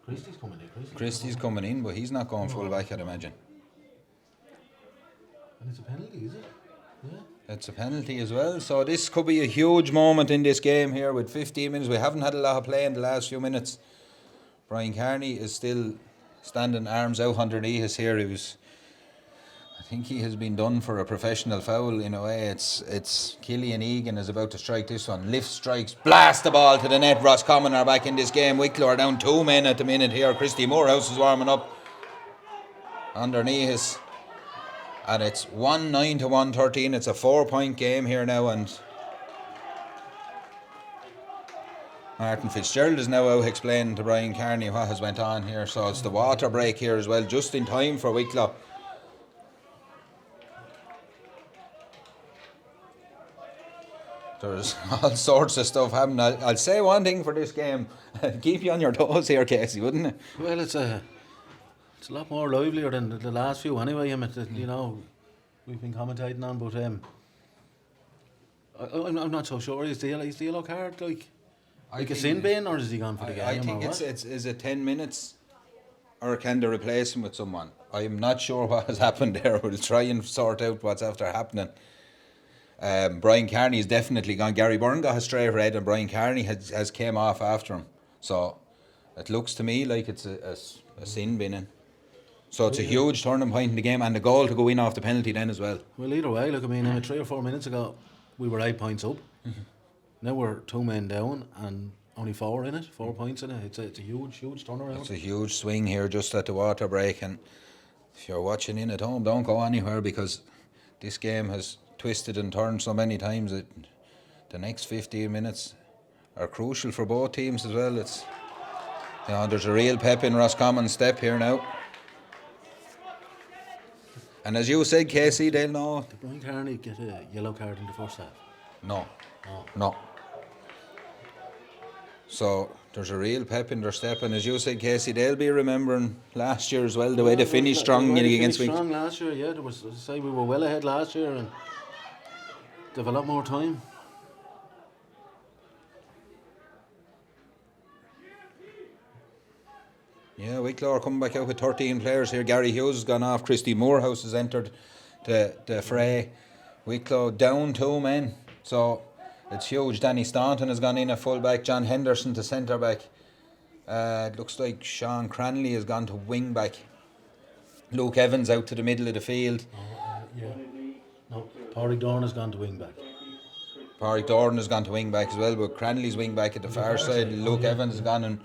Christy's coming in. Christy's coming in, but he's not going full back, I'd imagine. And it's a penalty, is it? Yeah. It's a penalty as well. So this could be a huge moment in this game here with 15 minutes. We haven't had a lot of play in the last few minutes. Brian Kearney is still standing arms out underneath us here. I think he has been done for a professional foul in a way. It's Killian Egan is about to strike this one. Lift strikes, blast the ball to the net. Roscommon are back in this game. Wicklow are down 2 men at the minute here. Christy Morehouse is warming up underneath us. And it's 1-9 to 113. It's a 4-point game here now, and Martin Fitzgerald is now out explaining to Brian Kearney what has went on here. So it's the water break here as well, just in time for Wicklow. There's all sorts of stuff happening. I'll say one thing for this game. Keep you on your toes here, Casey, wouldn't it? Well, it's a lot more livelier than the last few anyway. You know, we've been commentating on, but I'm not so sure. Is the yellow card like a sin bin, or is he gone for the game? I think is it 10 minutes, or can they replace him with someone? I'm not sure what has happened there. We'll try and sort out what's after happening. Brian Kearney is definitely gone. Gary Byrne got a straight red, and Brian Kearney has came off after him. So it looks to me like it's a sin binning. So it's a huge turning point in the game, and the goal to go in off the penalty then as well. Well, either way, look, I mean, 3 or 4 minutes ago, we were 8 points up. Mm-hmm. Now we're 2 men down and only 4 in it, 4 points in it. It's a huge turnaround. It's a huge swing here just at the water break, and if you're watching in at home, don't go anywhere, because this game has twisted and turned so many times that the next 15 minutes are crucial for both teams as well. There's a real pep in Roscommon's step here now. And as you said, Casey, they'll know. Did Brian Kearney get a yellow card in the first half? No. So there's a real pep in their step, and as you said, Casey, they'll be remembering last year as well, the way they finished strong against Wicklow. Strong last year, yeah. There was, as I say, we were well ahead last year, and they have a lot more time. Yeah, Wicklow are coming back out with 13 players here. Gary Hughes has gone off. Christy Morehouse has entered the fray. Wicklow down 2 men. So it's huge. Danny Staunton has gone in at full back. John Henderson to centre back. It looks like Sean Cranley has gone to wing back. Luke Evans out to the middle of the field. Yeah. No, Pádraig Dorn has gone to wing back. Pádraig Dorn has gone to wing back as well, but Cranley's wing back at the far side. Luke Evans has gone, and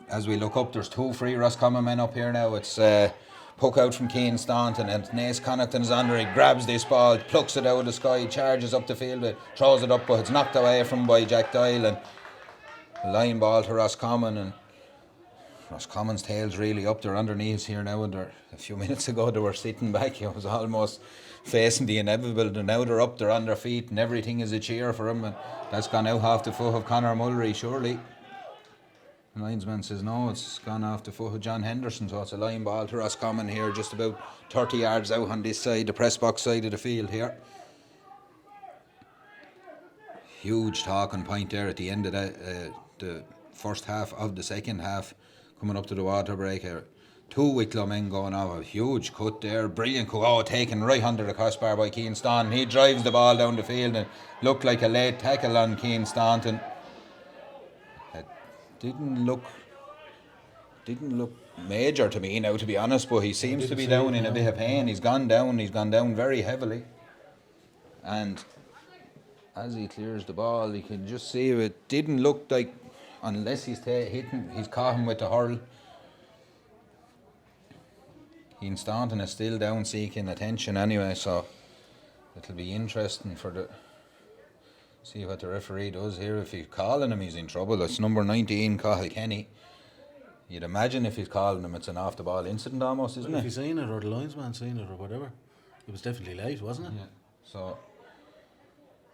as we look up, there's 2 free Roscommon men up here now. It's puck out from Keane Staunton, and Naas Connaughton is under. He grabs this ball, plucks it out of the sky, charges up the field, throws it up, but it's knocked away from by Jack Doyle, and a line ball to Roscommon, and Roscommon's tail's really up. They're underneath here now, and a few minutes ago they were sitting back. It was almost facing the inevitable, and now they're up, they're on their feet, and everything is a cheer for them, and that's gone out off the foot of Conor Mullery, surely. The linesman says no, it's gone off the foot of John Henderson, so it's a line ball to Roscommon here, just about 30 yards out on this side, the press box side of the field here. Huge talking point there at the end of the first half of the second half, coming up to the water break here. 2 Wicklow men going off, a huge cut there, brilliant cut, taken right under the crossbar by Keane Staunton. He drives the ball down the field and looked like a late tackle on Keane Staunton. Didn't look major to me now, to be honest, but he seems to be down in a bit of pain. He's gone down very heavily, and as he clears the ball, you can just see it didn't look like, unless he's caught him with the hurl. Keane Staunton is still down seeking attention anyway, so it'll be interesting see what the referee does here. If he's calling him, he's in trouble. It's number 19, Cathal Kenny. You'd imagine if he's calling him, it's an off the ball incident almost, isn't it? If he's seen it, or the linesman seen it, or whatever, it was definitely late, wasn't it? Yeah. So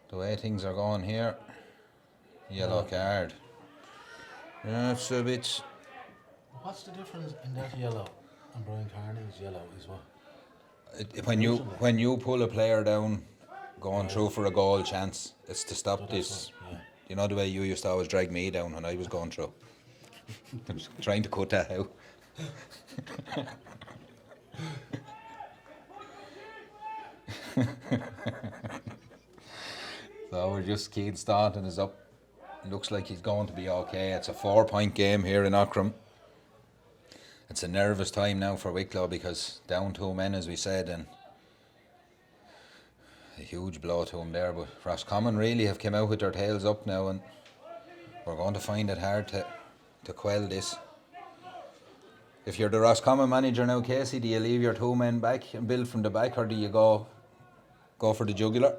the way things are going here, yellow card. Yeah, it's a bit. What's the difference in that yellow and Brian Carney's yellow is what? When you pull a player down going through for a goal chance, it's to stop this. Yeah. You know the way you used to always drag me down when I was going through. I was trying to cut that out. So we're just Keane Staunton is up. Looks like he's going to be okay. It's a 4-point game here in Aughrim. It's a nervous time now for Wicklow because down 2 men, as we said, and a huge blow to him there. But Roscommon really have come out with their tails up now, and we're going to find it hard to quell this. If you're the Roscommon manager now, Casey, do you leave your 2 men back and build from the back, or do you go for the jugular?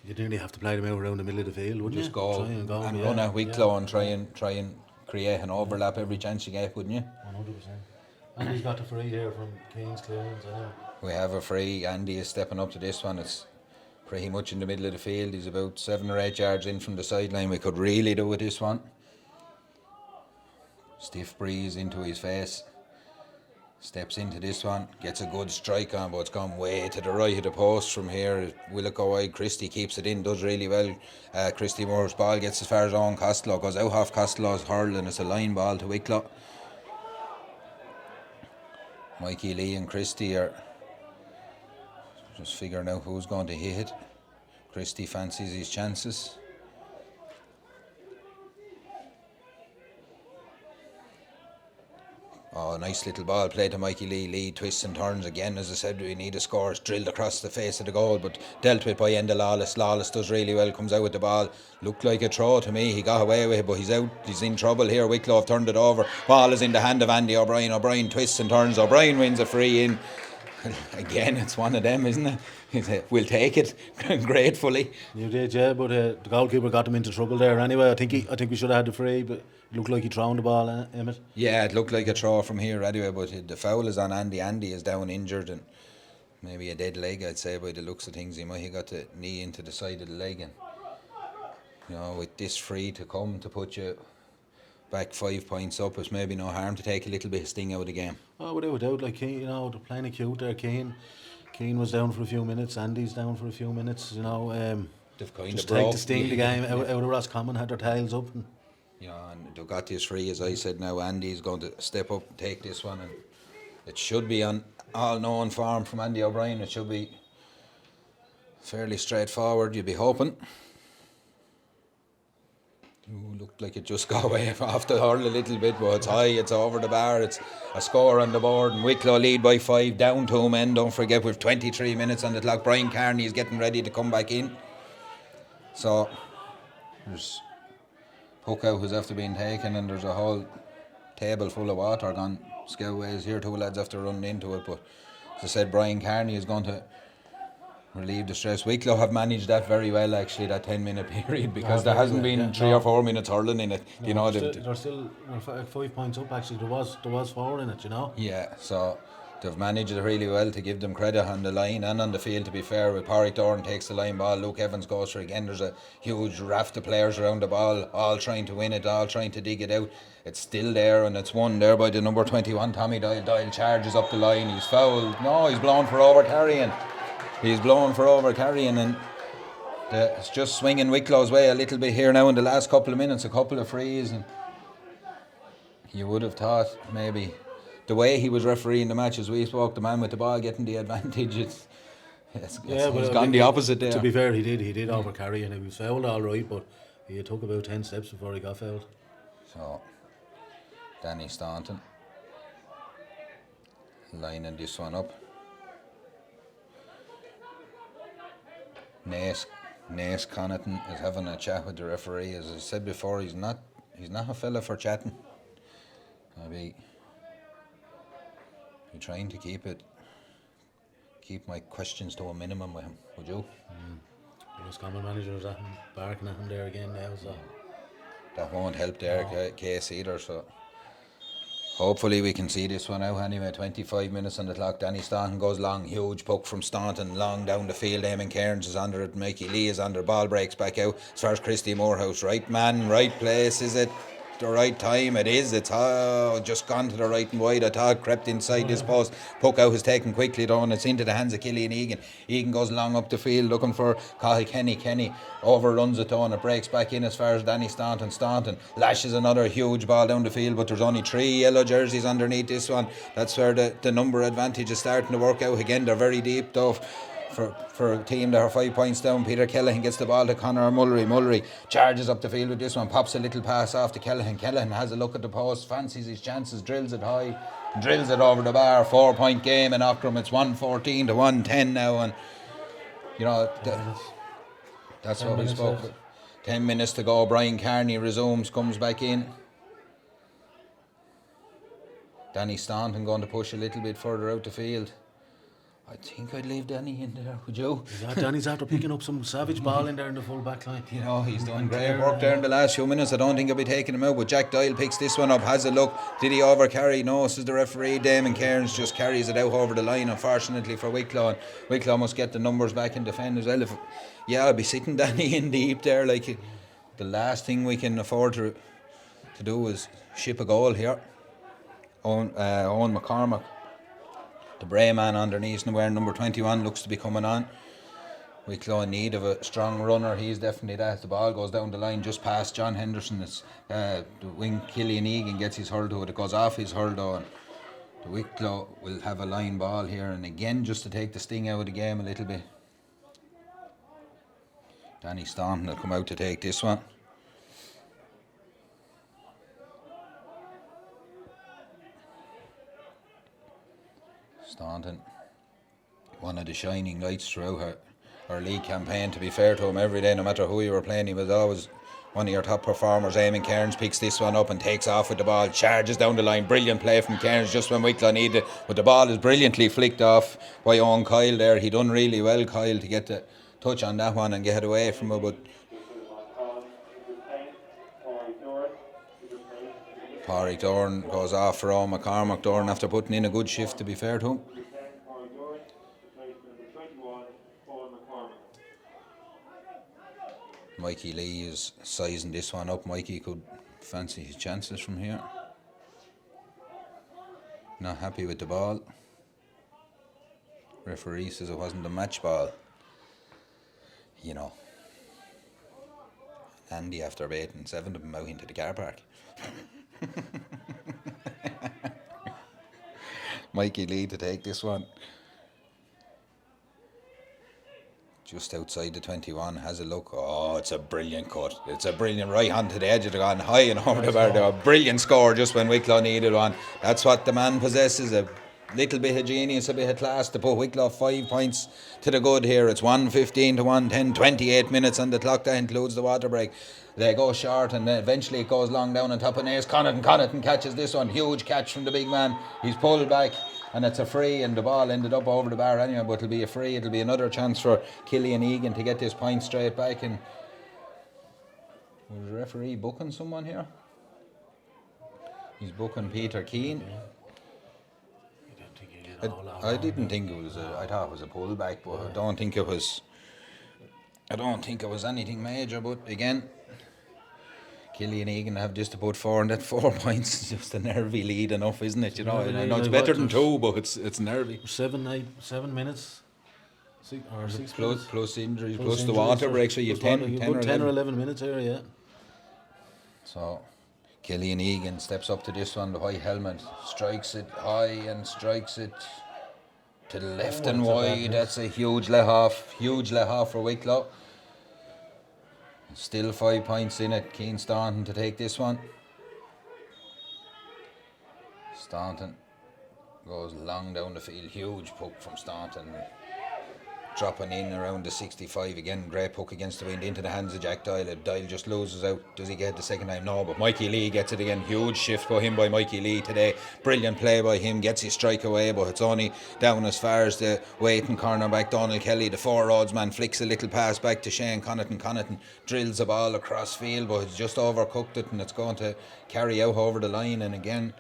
You'd nearly have to play them out around the middle of the field, wouldn't Just you? go and run at Wicklow and try and create an overlap every chance you get, wouldn't you? 100%. And he's got the free here from Keane's clearance, I know. We have a free. Andy is stepping up to this one. It's pretty much in the middle of the field. He's about 7 or 8 yards in from the sideline. We could really do with this one. Stiff breeze into his face. Steps into this one, gets a good strike on, but it's gone way to the right of the post from here. Will it go wide? Christy keeps it in, does really well. Christy Moore's ball gets as far as Owen Costello, goes out off Costello's hurl, and it's a line ball to Wicklow. Mikey Lee and Christy are just figuring out who's going to hit it. Christy fancies his chances. Oh, nice little ball played to Mikey Lee. Lee twists and turns again. As I said, we need a score. It's drilled across the face of the goal, but dealt with by Enda Lawless. Lawless does really well, comes out with the ball. Looked like a throw to me. He got away with it, but he's out. He's in trouble here. Wicklow have turned it over. Ball is in the hand of Andy O'Brien. O'Brien twists and turns. O'Brien wins a free in. Again, it's one of them, isn't it? He said, we'll take it gratefully. You did, yeah, but the goalkeeper got him into trouble there anyway. I think we should have had the free, but it looked like he thrown the ball, Emmett. Yeah, it looked like a throw from here anyway, but the foul is on Andy. Andy is down injured and maybe a dead leg, I'd say, by the looks of things. He might have got the knee into the side of the leg, and you know, with this free to come to put you back 5 points up, it's maybe no harm to take a little bit of sting out of the game. Oh, without doubt, like Keane, you know, they're playing acute there. Keane was down for a few minutes. Andy's down for a few minutes. You know, they've kind just of take the sting the game out of Roscommon, had their tails up. And yeah, and they've got this free, as I said. Now Andy's going to step up, take this one, and it should be on all known form from Andy O'Brien. It should be Fairly straightforward, you'd be hoping. Ooh, looked like it just got away off the hurl a little bit, but it's high, it's over the bar, it's a score on the board, and Wicklow lead by 5, down 2 men. Don't forget, we've 23 minutes on the clock. Brian Carney is getting ready to come back in. So, there's puck out who's after being taken, and there's a whole table full of water gone scoutways here. 2 lads after running into it, but as I said, Brian Carney is going to relieve the stress. Wicklow have managed that very well, actually, that 10-minute period, because there hasn't been 3 or 4 minutes hurling in it. You know, they're still 5 points up. Actually, there was 4 in it. You know. Yeah, so they've managed it really well, to give them credit on the line and on the field. To be fair, with Pádraig Doran takes the line ball, Luke Evans goes for it again. There's a huge raft of players around the ball, all trying to win it, all trying to dig it out. It's still there, and it's won there by the number 21, Tommy Doyle. Doyle charges up the line. He's fouled. No, he's blown for over carrying. He's blown for over carrying, and it's just swinging Wicklow's way a little bit here now in the last couple of minutes. A couple of frees, and you would have thought maybe the way he was refereeing the match, as we spoke, the man with the ball getting the advantage, he's gone the opposite there. To be fair, he did over carry, and he was fouled all right, but he took about 10 steps before he got fouled. So, Danny Staunton lining this one up. Naas Connaughton is having a chat with the referee. As I said before, he's not a fella for chatting. I'll be trying to keep my questions to a minimum with him. Would you? The Roscommon manager is barking at him there again now, so that won't help their case either. So hopefully we can see this one out anyway. 25 minutes on the clock. Danny Staunton goes long, huge puck from Staunton, long down the field. Eamon Cairns is under it. Mikey Lee is under. Ball breaks back out as far as Christy Morehouse. Right man, right place. Is it the right time? It is. It's just gone to the right and wide. I thought crept inside this post. Puck out is taken quickly though, and it's into the hands of Killian Egan. Egan goes long up the field looking for Cathal Kenny. Kenny overruns it though, and it breaks back in as far as Danny Staunton. Staunton lashes another huge ball down the field, but there's only 3 yellow jerseys underneath this one. That's where the number advantage is starting to work out again. They're very deep though. For a team that are 5 points down, Peter Kellehan gets the ball to Conor Mullery. Mullery charges up the field with this one, pops a little pass off to Kellehan. Kellehan has a look at the post, fancies his chances, drills it high, drills it over the bar. 4-point game in Aughrim. It's 114 to 110 now, and you know that's what we spoke about. 10 minutes to go. Brian Carney resumes, comes back in. Danny Staunton going to push a little bit further out the field. I think I'd leave Danny in there, would you? Danny's after picking up some savage ball in there in the full back line. You know, he's done great work there in the last few minutes. I don't think I'll be taking him out, but Jack Doyle picks this one up, has a look. Did he over carry? No, says the referee. Damon Cairns just carries it out over the line, unfortunately for Wicklow. And Wicklow must get the numbers back and defend as well. I'll be sitting Danny in deep there. Like, the last thing we can afford to do is ship a goal here. Owen McCormack, the Bray man underneath, and wearing number 21, looks to be coming on. Wicklow in need of a strong runner. He's definitely that. The ball goes down the line just past John Henderson. It's the wing Killian Egan gets his hurl to it. It goes off his hurl though, and the Wicklow will have a line ball here, and again just to take the sting out of the game a little bit. Danny Staunton will come out to take this one. Staunton, one of the shining lights throughout her league campaign. To be fair to him, every day, no matter who you were playing, he was always one of your top performers. Eamon Cairns picks this one up and takes off with the ball, charges down the line. Brilliant play from Cairns just when Wicklow needed it, but the ball is brilliantly flicked off by Owen Kyle there. He done really well, Kyle, to get the touch on that one and get away from it, but Pádraig Doran goes off for Owen McCormack. Doran after putting in a good shift, to be fair to him. Mikey Lee is sizing this one up. Mikey could fancy his chances from here. Not happy with the ball. Referee says it wasn't a match ball. You know, Andy after baiting 7 of them out into the car park. Mikey Lee to take this one. just outside the 21, has a look. Oh, it's a brilliant cut. It's a brilliant right hand to the edge of the gun, high and over the bar. A brilliant score just when Wicklow needed one. That's what the man possesses, a little bit of genius, a bit of class to put Wicklow 5 points to the good here. It's 1:15 to 1:10, 28 minutes on the clock. That includes the water break. They go short and then eventually it goes long down on top of Naas. Connaughton catches this one. Huge catch from the big man. He's pulled back. And it's a free, and the ball ended up over the bar anyway, but it'll be a free. It'll be another chance for Killian Egan to get this point straight back. And was the referee booking someone here? He's booking Peter Keane. I didn't think it was I thought it was a pullback, but I don't think it was anything major. But again, Killian Egan have just about 4, and that 4 points is just a nervy lead enough, isn't it? You know, I know it's better than 2, but it's nervy. 7 minutes. 6 plus injuries, plus the water break, so you've 10 or 11 minutes here, yeah. So Killian Egan steps up to this one, the white helmet, strikes it high and strikes it to the left and wide. That's a huge let off for Wicklow. Still 5 points in it. Keane Staunton to take this one. Staunton goes long down the field. Huge puck from Staunton. Dropping in around the 65 again. Great puck against the wind into the hands of Jack Doyle. Doyle just loses out. Does he get it the second time? No, but Mikey Lee gets it again. Huge shift by him by Mikey Lee today. Brilliant play by him. Gets his strike away, but it's only down as far as the waiting cornerback Donald Kelly. The 4 man flicks a little pass back to Shane Connaughton. Connaughton drills the ball across field, but it's just overcooked it, and it's going to carry out over the line. And again,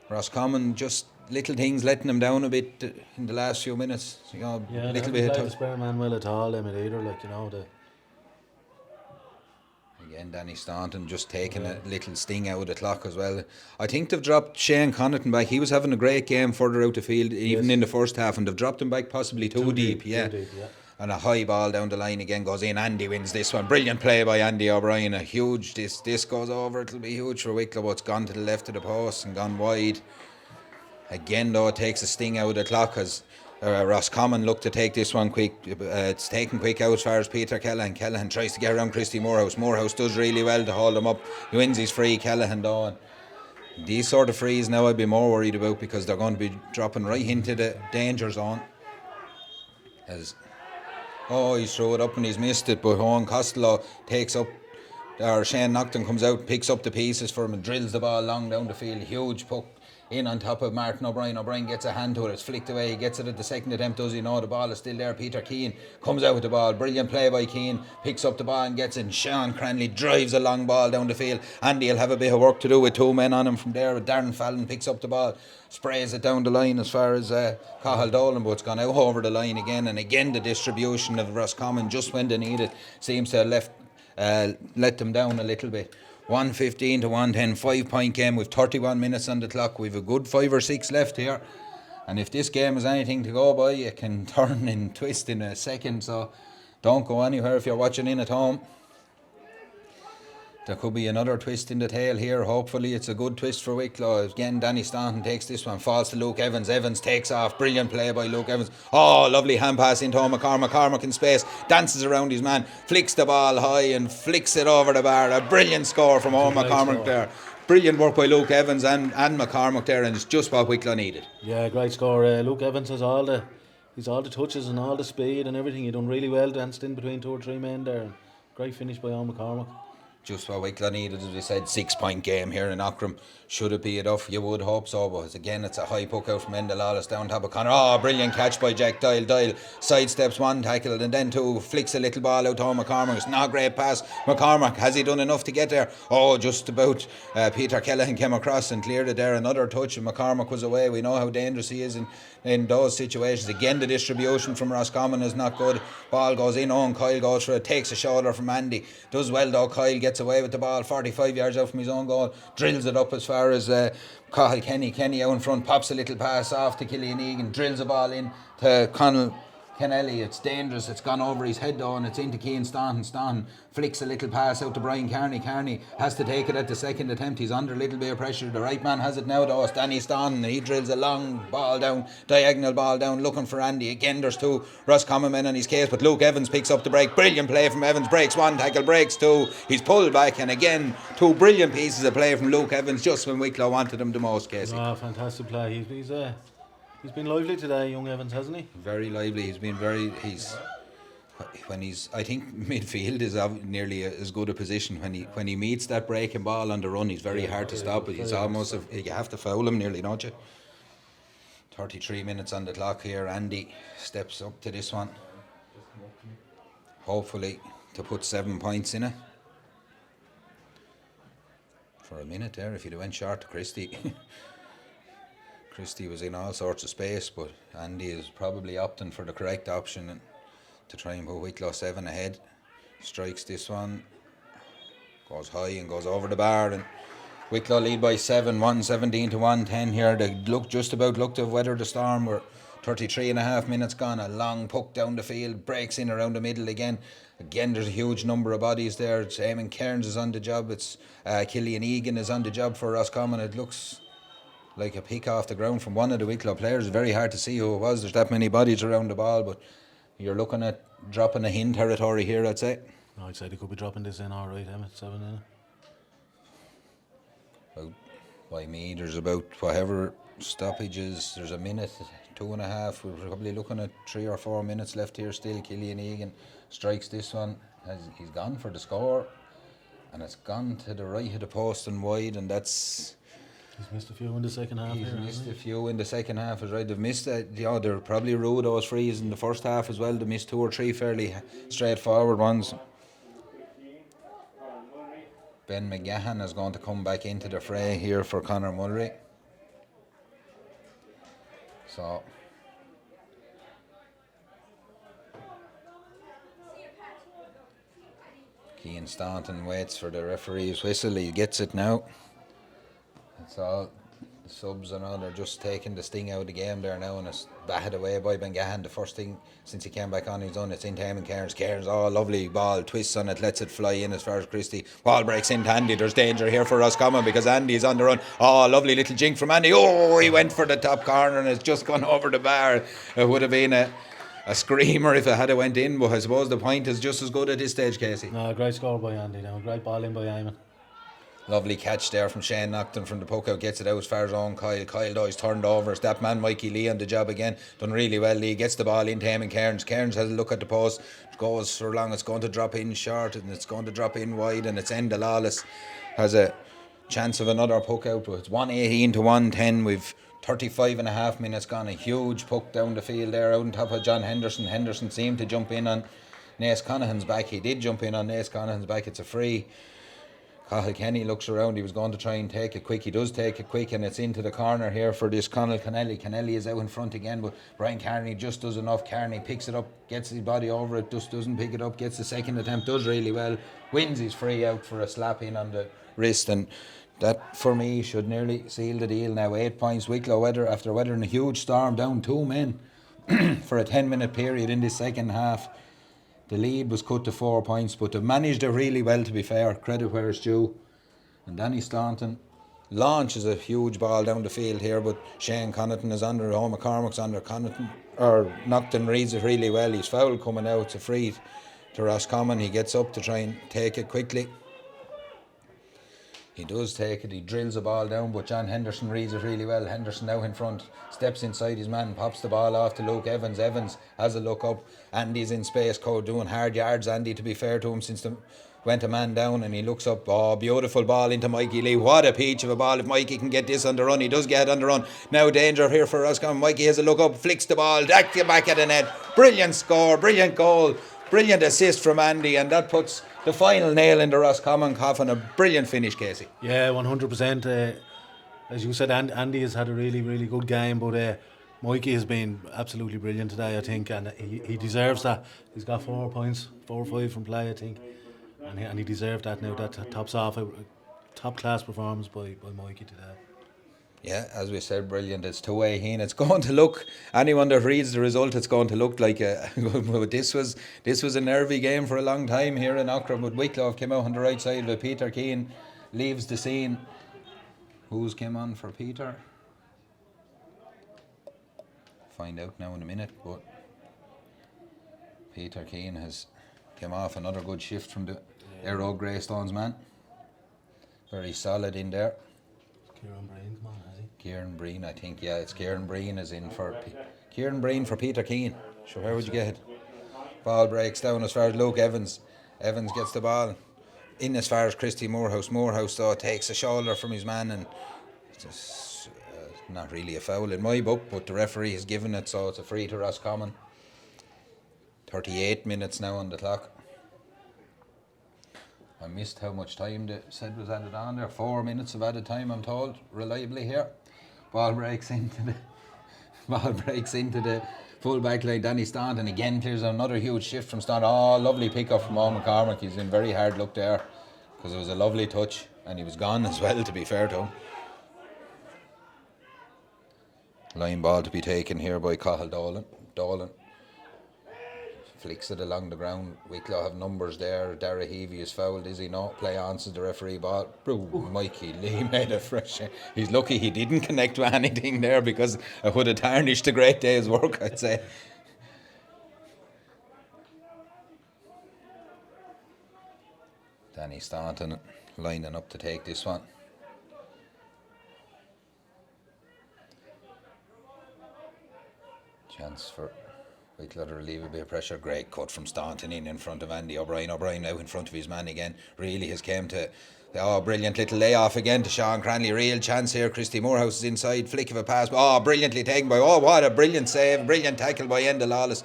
Roscommon just little things letting them down a bit in the last few minutes. You know, yeah, little bit of the spare man well at all, them either, like, you know, again, Danny Staunton just taking a little sting out of the clock as well. I think they've dropped Shane Connaughton back. He was having a great game further out the field, even in the first half, and they've dropped him back possibly too deep. And a high ball down the line again goes in. Andy wins this one. Brilliant play by Andy O'Brien. A huge, this goes over. It'll be huge for Wicklow, but it's gone to the left of the post and gone wide. Again, though, it takes a sting out of the clock as Roscommon look to take this one quick. It's taken quick out as far as Peter Callaghan. Callaghan tries to get around Christy Morehouse. Morehouse does really well to hold him up. He wins his free. Callaghan though. These sort of frees now I'd be more worried about, because they're going to be dropping right into the danger zone. He's threw it up and he's missed it, but Owen Costello takes up, or Shane Nocton comes out, picks up the pieces for him and drills the ball long down the field. Huge puck in on top of Martin O'Brien. O'Brien gets a hand to it. It's flicked away. He gets it at the second attempt. Does he? No, the ball is still there. Peter Keane comes out with the ball. Brilliant play by Keane. Picks up the ball and gets it. Sean Cranley drives a long ball down the field. Andy will have a bit of work to do with 2 men on him from there. Darren Fallon picks up the ball, sprays it down the line as far as Cathal Dolan, but it's gone out over the line again. And again, the distribution of Roscommon just when they need it seems to have let them down a little bit. 1:15 to 1:10, 5 point game with 31 minutes on the clock. We've a good 5 or 6 left here, and if this game is anything to go by, it can turn and twist in a second, so don't go anywhere if you're watching in at home. There could be another twist in the tail here. Hopefully it's a good twist for Wicklow. Again, Danny Staunton takes this one, falls to Luke Evans. Evans takes off. Brilliant play by Luke Evans. Oh, lovely hand pass into McCormack. McCormack in space, dances around his man, flicks the ball high and flicks it over the bar. A brilliant score from McCormack there. Brilliant work by Luke Evans and McCormack there, and it's just what Wicklow needed. Yeah, great score. Luke Evans has all the touches and all the speed and everything. He done really well, danced in between 2 or 3 men there. Great finish by McCormack. Just what Wicklow needed, as we said. 6 point game here in Aughrim. Should it be enough? You would hope so, but again, it's a high puck out from Enda Lawless down top of Connor. Oh, brilliant catch by Jack Doyle. Doyle sidesteps 1 tackle and then 2, flicks a little ball out to McCormack. It's not a great pass. McCormack, has he done enough to get there? Oh, just about. Peter Callaghan came across and cleared it there. Another touch and McCormack was away. We know how dangerous he is in those situations. Again, the distribution from Roscommon is not good. Ball goes in on. Kyle goes for it, takes a shoulder from Andy. Does well though. Kyle gets away with the ball 45 yards out from his own goal. Drills it up as far as Cathal Kenny out in front, pops a little pass off to Killian Egan, drills the ball in to Connell Kennelly, it's dangerous, it's gone over his head though, and it's into Cian Staunton. Staunton flicks a little pass out to Brian Kearney. Kearney has to take it at the second attempt. He's under a little bit of pressure. The right man has it now though. It's Danny Staunton. He drills a long ball down, diagonal ball down, looking for Andy. Again, there's two Roscommon men on his case, but Luke Evans picks up the break. Brilliant play from Evans. Breaks one, tackle breaks two. He's pulled back, and again, two brilliant pieces of play from Luke Evans just when Wicklow wanted him the most, Casey. Oh, fantastic play. He's been lively today, young Evans, hasn't he? Very lively. I think midfield is nearly as good a position when he meets that breaking ball on the run. He's very hard to stop, but he's almost you have to foul him nearly, don't you? 33 minutes on the clock here. Andy steps up to this one, hopefully to put 7 points in it. For a minute there, if he'd have went short to Christy. Christy was in all sorts of space, but Andy is probably opting for the correct option and to try and put Wicklow 7 ahead. Strikes this one, goes high and goes over the bar, and Wicklow lead by 7, 117 to 110 here. They just about looked to have weathered the storm. We're 33 and a half minutes gone. A long puck down the field, breaks in around the middle again. Again, there's a huge number of bodies there. It's Eamon Cairns is on the job. It's Killian Egan is on the job for Roscommon. It looks like a pick off the ground from one of the Wicklow players. It's very hard to see who it was. There's that many bodies around the ball, but you're looking at dropping a hin territory here, I'd say. No, I'd say they could be dropping this in all right, Emmett. 7 in. About, by me, there's about whatever stoppages. There's a minute, 2.5. We're probably looking at 3 or 4 minutes left here still. Killian Egan strikes this one. He's gone for the score, and it's gone to the right of the post and wide, and that's... He's missed a few in the second half. He's missed a few in the second half, is right. They've missed they're probably ruled those frees in the first half as well. They missed 2 or 3 fairly straightforward ones. Ben McGahan is going to come back into the fray here for Conor Mullery. So Cian Staunton waits for the referee's whistle. He gets it now. That's all. The subs and all, they're just taking the sting out of the game there now, and it's batted away by Ben Gahan. The first thing since he came back on, he's done. It's into Eamon Cairns. Cairns, lovely ball, twists on it, lets it fly in as far as Christy. Ball breaks into Andy. There's danger here for Roscommon because Andy is on the run. Lovely little jink from Andy. He went for the top corner and it's just gone over the bar. It would have been a screamer if it had went in, but I suppose the point is just as good at this stage, Casey. No, great score by Andy now. Great ball in by Eamon. Lovely catch there from Shane Nocton from the poke out, gets it out as far as own Kyle. Kyle though is turned over. It's that man Mikey Lee on the job again. Done really well. Lee gets the ball into him and Cairns. Cairns has a look at the post. It goes for long. It's going to drop in short and it's going to drop in wide, and it's Enda Lawless has a chance of another poke out. But it's 118 to 110. We've 35 and a half minutes gone. A huge puck down the field there out on top of John Henderson. Henderson seemed to jump in on Naas Conahan's back. He did jump in on Naas Conahan's back. It's a free. Cathal Kenny looks around. He was going to try and take it quick. He does take it quick, and it's into the corner here for this Conal Kennelly. Kennelly is out in front again, but Brian Kearney just does enough. Kearney picks it up, gets his body over it, just doesn't pick it up, gets the second attempt, does really well, wins his free out for a slap in on the wrist, and that for me should nearly seal the deal now. 8 points. Wicklow after weathering a huge storm, down 2 men for a 10-minute period in this second half. The lead was cut to 4 points, but they've managed it really well, to be fair. Credit where it's due. And Danny Staunton launches a huge ball down the field here, but Shane Connaughton is under, Home McCormick's under. Nocton reads it really well. He's foul coming out. It's a free to Roscommon. He gets up to try and take it quickly. He does take it. He drills the ball down, but John Henderson reads it really well. Henderson now in front, steps inside his man, pops the ball off to Luke Evans. Evans has a look up. Andy's in space, doing hard yards. Andy, to be fair to him, since the went a man down, and he looks up. Beautiful ball into Mikey Lee. What a peach of a ball. If Mikey can get this on the run, he does get it on the run. Now danger here for Roscommon. Mikey has a look up, flicks the ball back at the net. Brilliant score, brilliant goal, brilliant assist from Andy, and that puts the final nail in the Roscommon coffin. A brilliant finish, Casey. Yeah, 100%. As you said, Andy has had a really, really good game, but Mikey has been absolutely brilliant today, I think, and he deserves that. He's got 4 points, 4 or 5 from play, I think, and he deserved that now. That tops off a top-class performance by Mikey today. Yeah, as we said, brilliant. It's 2-18. It's going to look, anyone that reads the result, it's going to look like this was a nervy game for a long time here in Aughrim. But Wicklow came out on the right side of it. Peter Keane leaves the scene. Who's came on for Peter? Find out now in a minute. But Peter Keane has came off another good shift from the Aero Greystones man. Very solid in there. Kieran Breen, come on, has he? Kieran Breen, I think, yeah, it's Kieran Breen is in for Kieran Breen for Peter Keane. Sure, where would you get it? Ball breaks down as far as Luke Evans. Evans gets the ball in as far as Christy Morehouse. Morehouse though takes a shoulder from his man, and it's just, not really a foul in my book, but the referee has given it, so it's a free to Roscommon. 38 minutes now on the clock. I missed how much time they said was added on there. 4 minutes of added time, I'm told, reliably here. Ball breaks into the full back line. Danny Staunton again clears another huge shift from Staunton. Oh, lovely pick up from Owen McCormick. He's in very hard luck there because it was a lovely touch and he was gone as well, to be fair to him. Line ball to be taken here by Cathal Dolan flicks it along the ground. Wicklow have numbers there. Dara Heavey is fouled, is he not? Play on to the referee ball. Mikey Lee made a fresh. He's lucky he didn't connect to anything there because it would have tarnished a great day's work, I'd say. Danny Staunton lining up to take this one. Chance for Wicklow to relieve a bit of pressure. Great cut from Staunton in front of Andy O'Brien. O'Brien now in front of his man again. Really has came to brilliant little layoff again to Sean Cranley. Real chance here. Christy Morehouse is inside. Flick of a pass. Oh, brilliantly taken by. Oh, what a brilliant save. Brilliant tackle by Enda Lawless.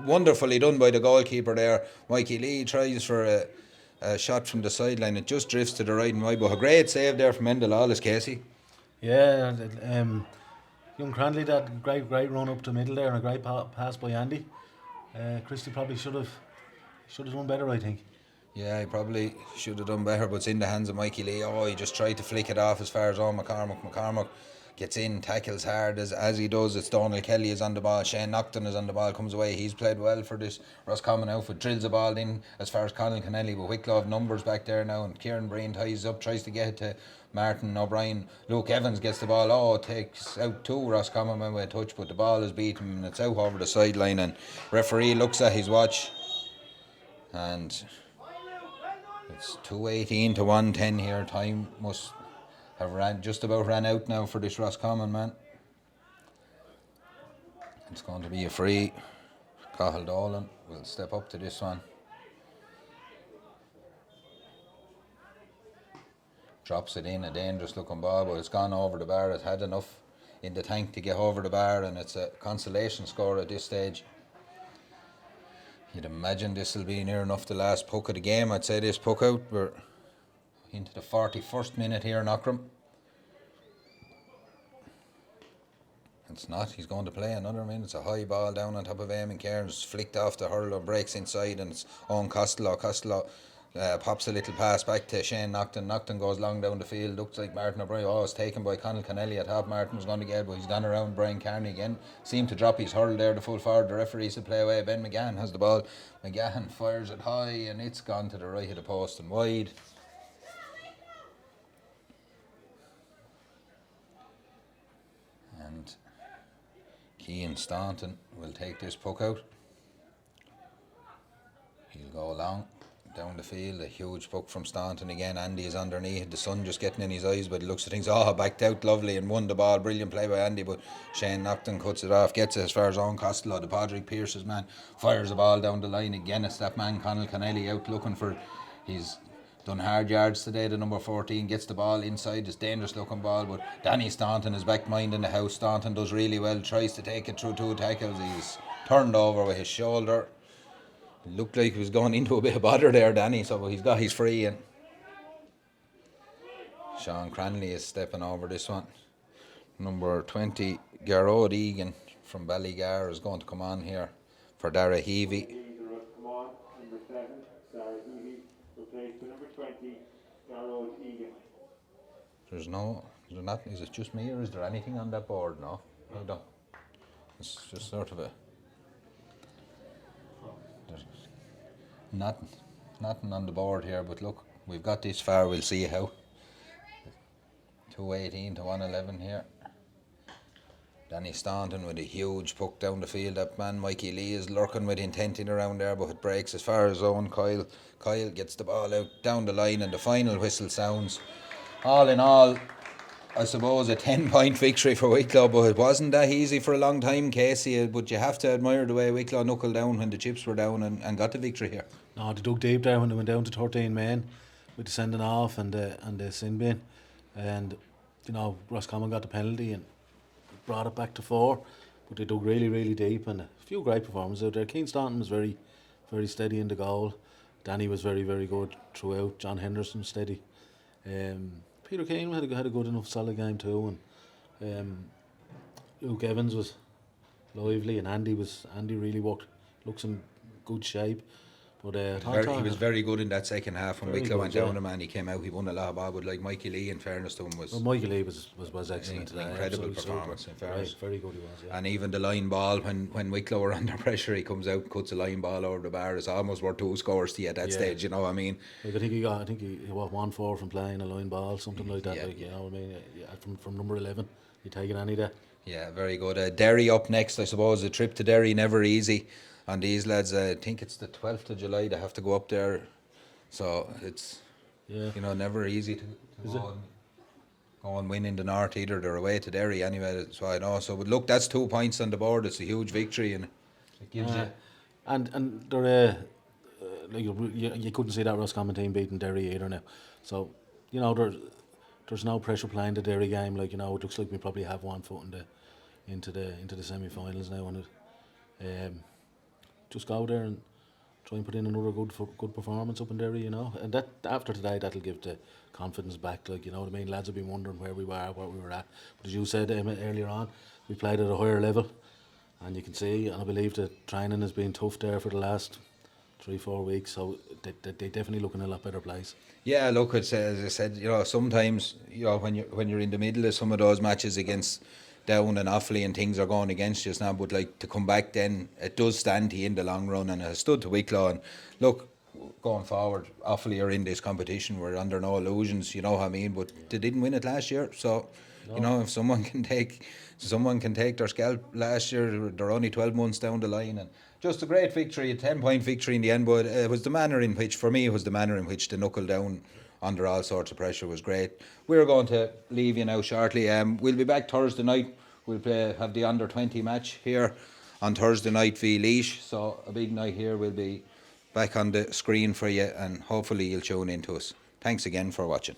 Wonderfully done by the goalkeeper there. Mikey Lee tries for a shot from the sideline. It just drifts to the right and wide. But a great save there from Enda Lawless, Casey. Yeah, young Cranley, that great run up the middle there and a great pass by Andy. Christy probably should have done better, I think. Yeah, he probably should have done better, but it's in the hands of Mikey Lee. Oh, he just tried to flick it off as far as McCormick. McCormick gets in, tackles hard as he does. It's Donald Kelly is on the ball. Shane Nocton is on the ball, comes away. He's played well for this Roscommon outfit. Drills the ball in as far as Conall Kennelly, but Wicklow have numbers back there now, and Kieran Breen ties up, tries to get it to Martin O'Brien. Luke Evans gets the ball. Oh, takes out two Roscommon with a touch, but the ball is beaten and it's out over the sideline, and referee looks at his watch and it's 2:18 to 1:10 here. Time must have just about ran out now for this Roscommon man. It's going to be a free. Cathal Dolan will step up to this one. Drops it in, a dangerous looking ball, but it's gone over the bar. It had enough in the tank to get over the bar, and it's a consolation score at this stage. You'd imagine this will be near enough the last puck of the game. I'd say this puck out. We're into the 41st minute here in Aughrim. It's not. He's going to play another minute. It's a high ball down on top of Eamon Cairns. Flicked off the hurler, breaks inside, and it's Owen Costello. Costello pops a little pass back to Shane Nocton. Nocton goes long down the field. Looks like Martin O'Brien. Oh, it's taken by Conall Kennelly. I thought Martin was going to get it, but he's gone around Brian Carney again. Seemed to drop his hurl there, the full forward. The referee said play away. Ben McGahan has the ball. McGahan fires it high, and it's gone to the right of the post and wide. And Cian Staunton will take this puck out. He'll go long down the field. A huge puck from Staunton again. Andy is underneath. The sun just getting in his eyes, but it looks at things. Oh, backed out lovely and won the ball. Brilliant play by Andy, but Shane Nocton cuts it off. Gets it as far as Owen Costello, the Padraig Pearce's man. Fires the ball down the line again. It's that man Conall Kennelly out looking for. He's done hard yards today. The number 14 gets the ball inside. This dangerous looking ball, but Danny Staunton is back minding the house. Staunton does really well. Tries to take it through two tackles. He's turned over with his shoulder. It looked like he was going into a bit of bother there, Danny, so he's got his free, and Sean Cranley is stepping over this one. Number 20, Garrod Egan from Ballygar is going to come on here for Dara Heavey. Number 7, Dara Heavey, replaced by number 20, Garrod Egan. There's no Is there not? Is it just me, or is there anything on that board? No, I don't. It's just sort of a. There's nothing on the board here. But look, we've got this far. We'll see how. 218 to 111 here. Danny Staunton with a huge puck down the field. That man Mikey Lee is lurking with intent in around there, but it breaks as far as zone. Kyle gets the ball out down the line, and the final whistle sounds. All in all, I suppose a 10-point victory for Wicklow, but it wasn't that easy for a long time, Casey. But you have to admire the way Wicklow knuckled down when the chips were down and got the victory here. No, they dug deep there when they went down to 13 men with the sending off and the sin bin, and Roscommon got the penalty and brought it back to 4, but they dug really, really deep, and a few great performances out there. Keane Staunton was very, very steady in the goal. Danny was very, very good throughout. John Henderson steady. Peter Keane had a good enough solid game too, and Luke Evans was lively, and Andy really looks in good shape. But he was very good in that second half when Wicklow went down. He came out. He won a lot of ball, but like Mikey Lee, in fairness to him, Mikey Lee was excellent today. Incredible performance. In fairness, very good he was. Yeah. And even the line ball when Wicklow were under pressure, he comes out, cuts a line ball over the bar. It's almost worth 2 scores to you at that stage. You know what I mean? Like I think he got 1-4 from playing a line ball, something like that. Like, you know what I mean? From number 11, you taking any day. Yeah, very good. Derry up next, I suppose. A trip to Derry never easy. And these lads, I think it's the 12th of July, they have to go up there. So it's, never easy to go and win in the north either. They're away to Derry anyway, so I know. So, but look, that's 2 points on the board. It's a huge victory, and it gives you... And they're, you couldn't see that Roscommon team beating Derry either now. So, there's no pressure playing the Derry game. Like, it looks like we probably have 1 foot into the semi-finals now. And just go there and try and put in another good performance up in Derry, and that after today that'll give the confidence back. Like, you know what I mean, lads will be wondering where we were at. But as you said earlier on, we played at a higher level, and you can see, and I believe the training has been tough there for the last 3-4 weeks, so they definitely look in a lot better place. Yeah, look, it's, as I said, sometimes when you're in the middle of some of those matches against Down and Offaly and things are going against you now, but like to come back then, it does stand to you in the long run, and it has stood to Wicklow. And look, going forward, Offaly are in this competition, we're under no illusions, you know what I mean, but they didn't win it last year, so if someone can take their scalp last year, they're only 12 months down the line. And just a great victory, a 10-point victory in the end, but it was the manner in which they knuckled down under all sorts of pressure was great. We're going to leave you now shortly. We'll be back Thursday night. We'll have the under-20 match here on Thursday night via Laois. So a big night here. We'll be back on the screen for you, and hopefully you'll tune in to us. Thanks again for watching.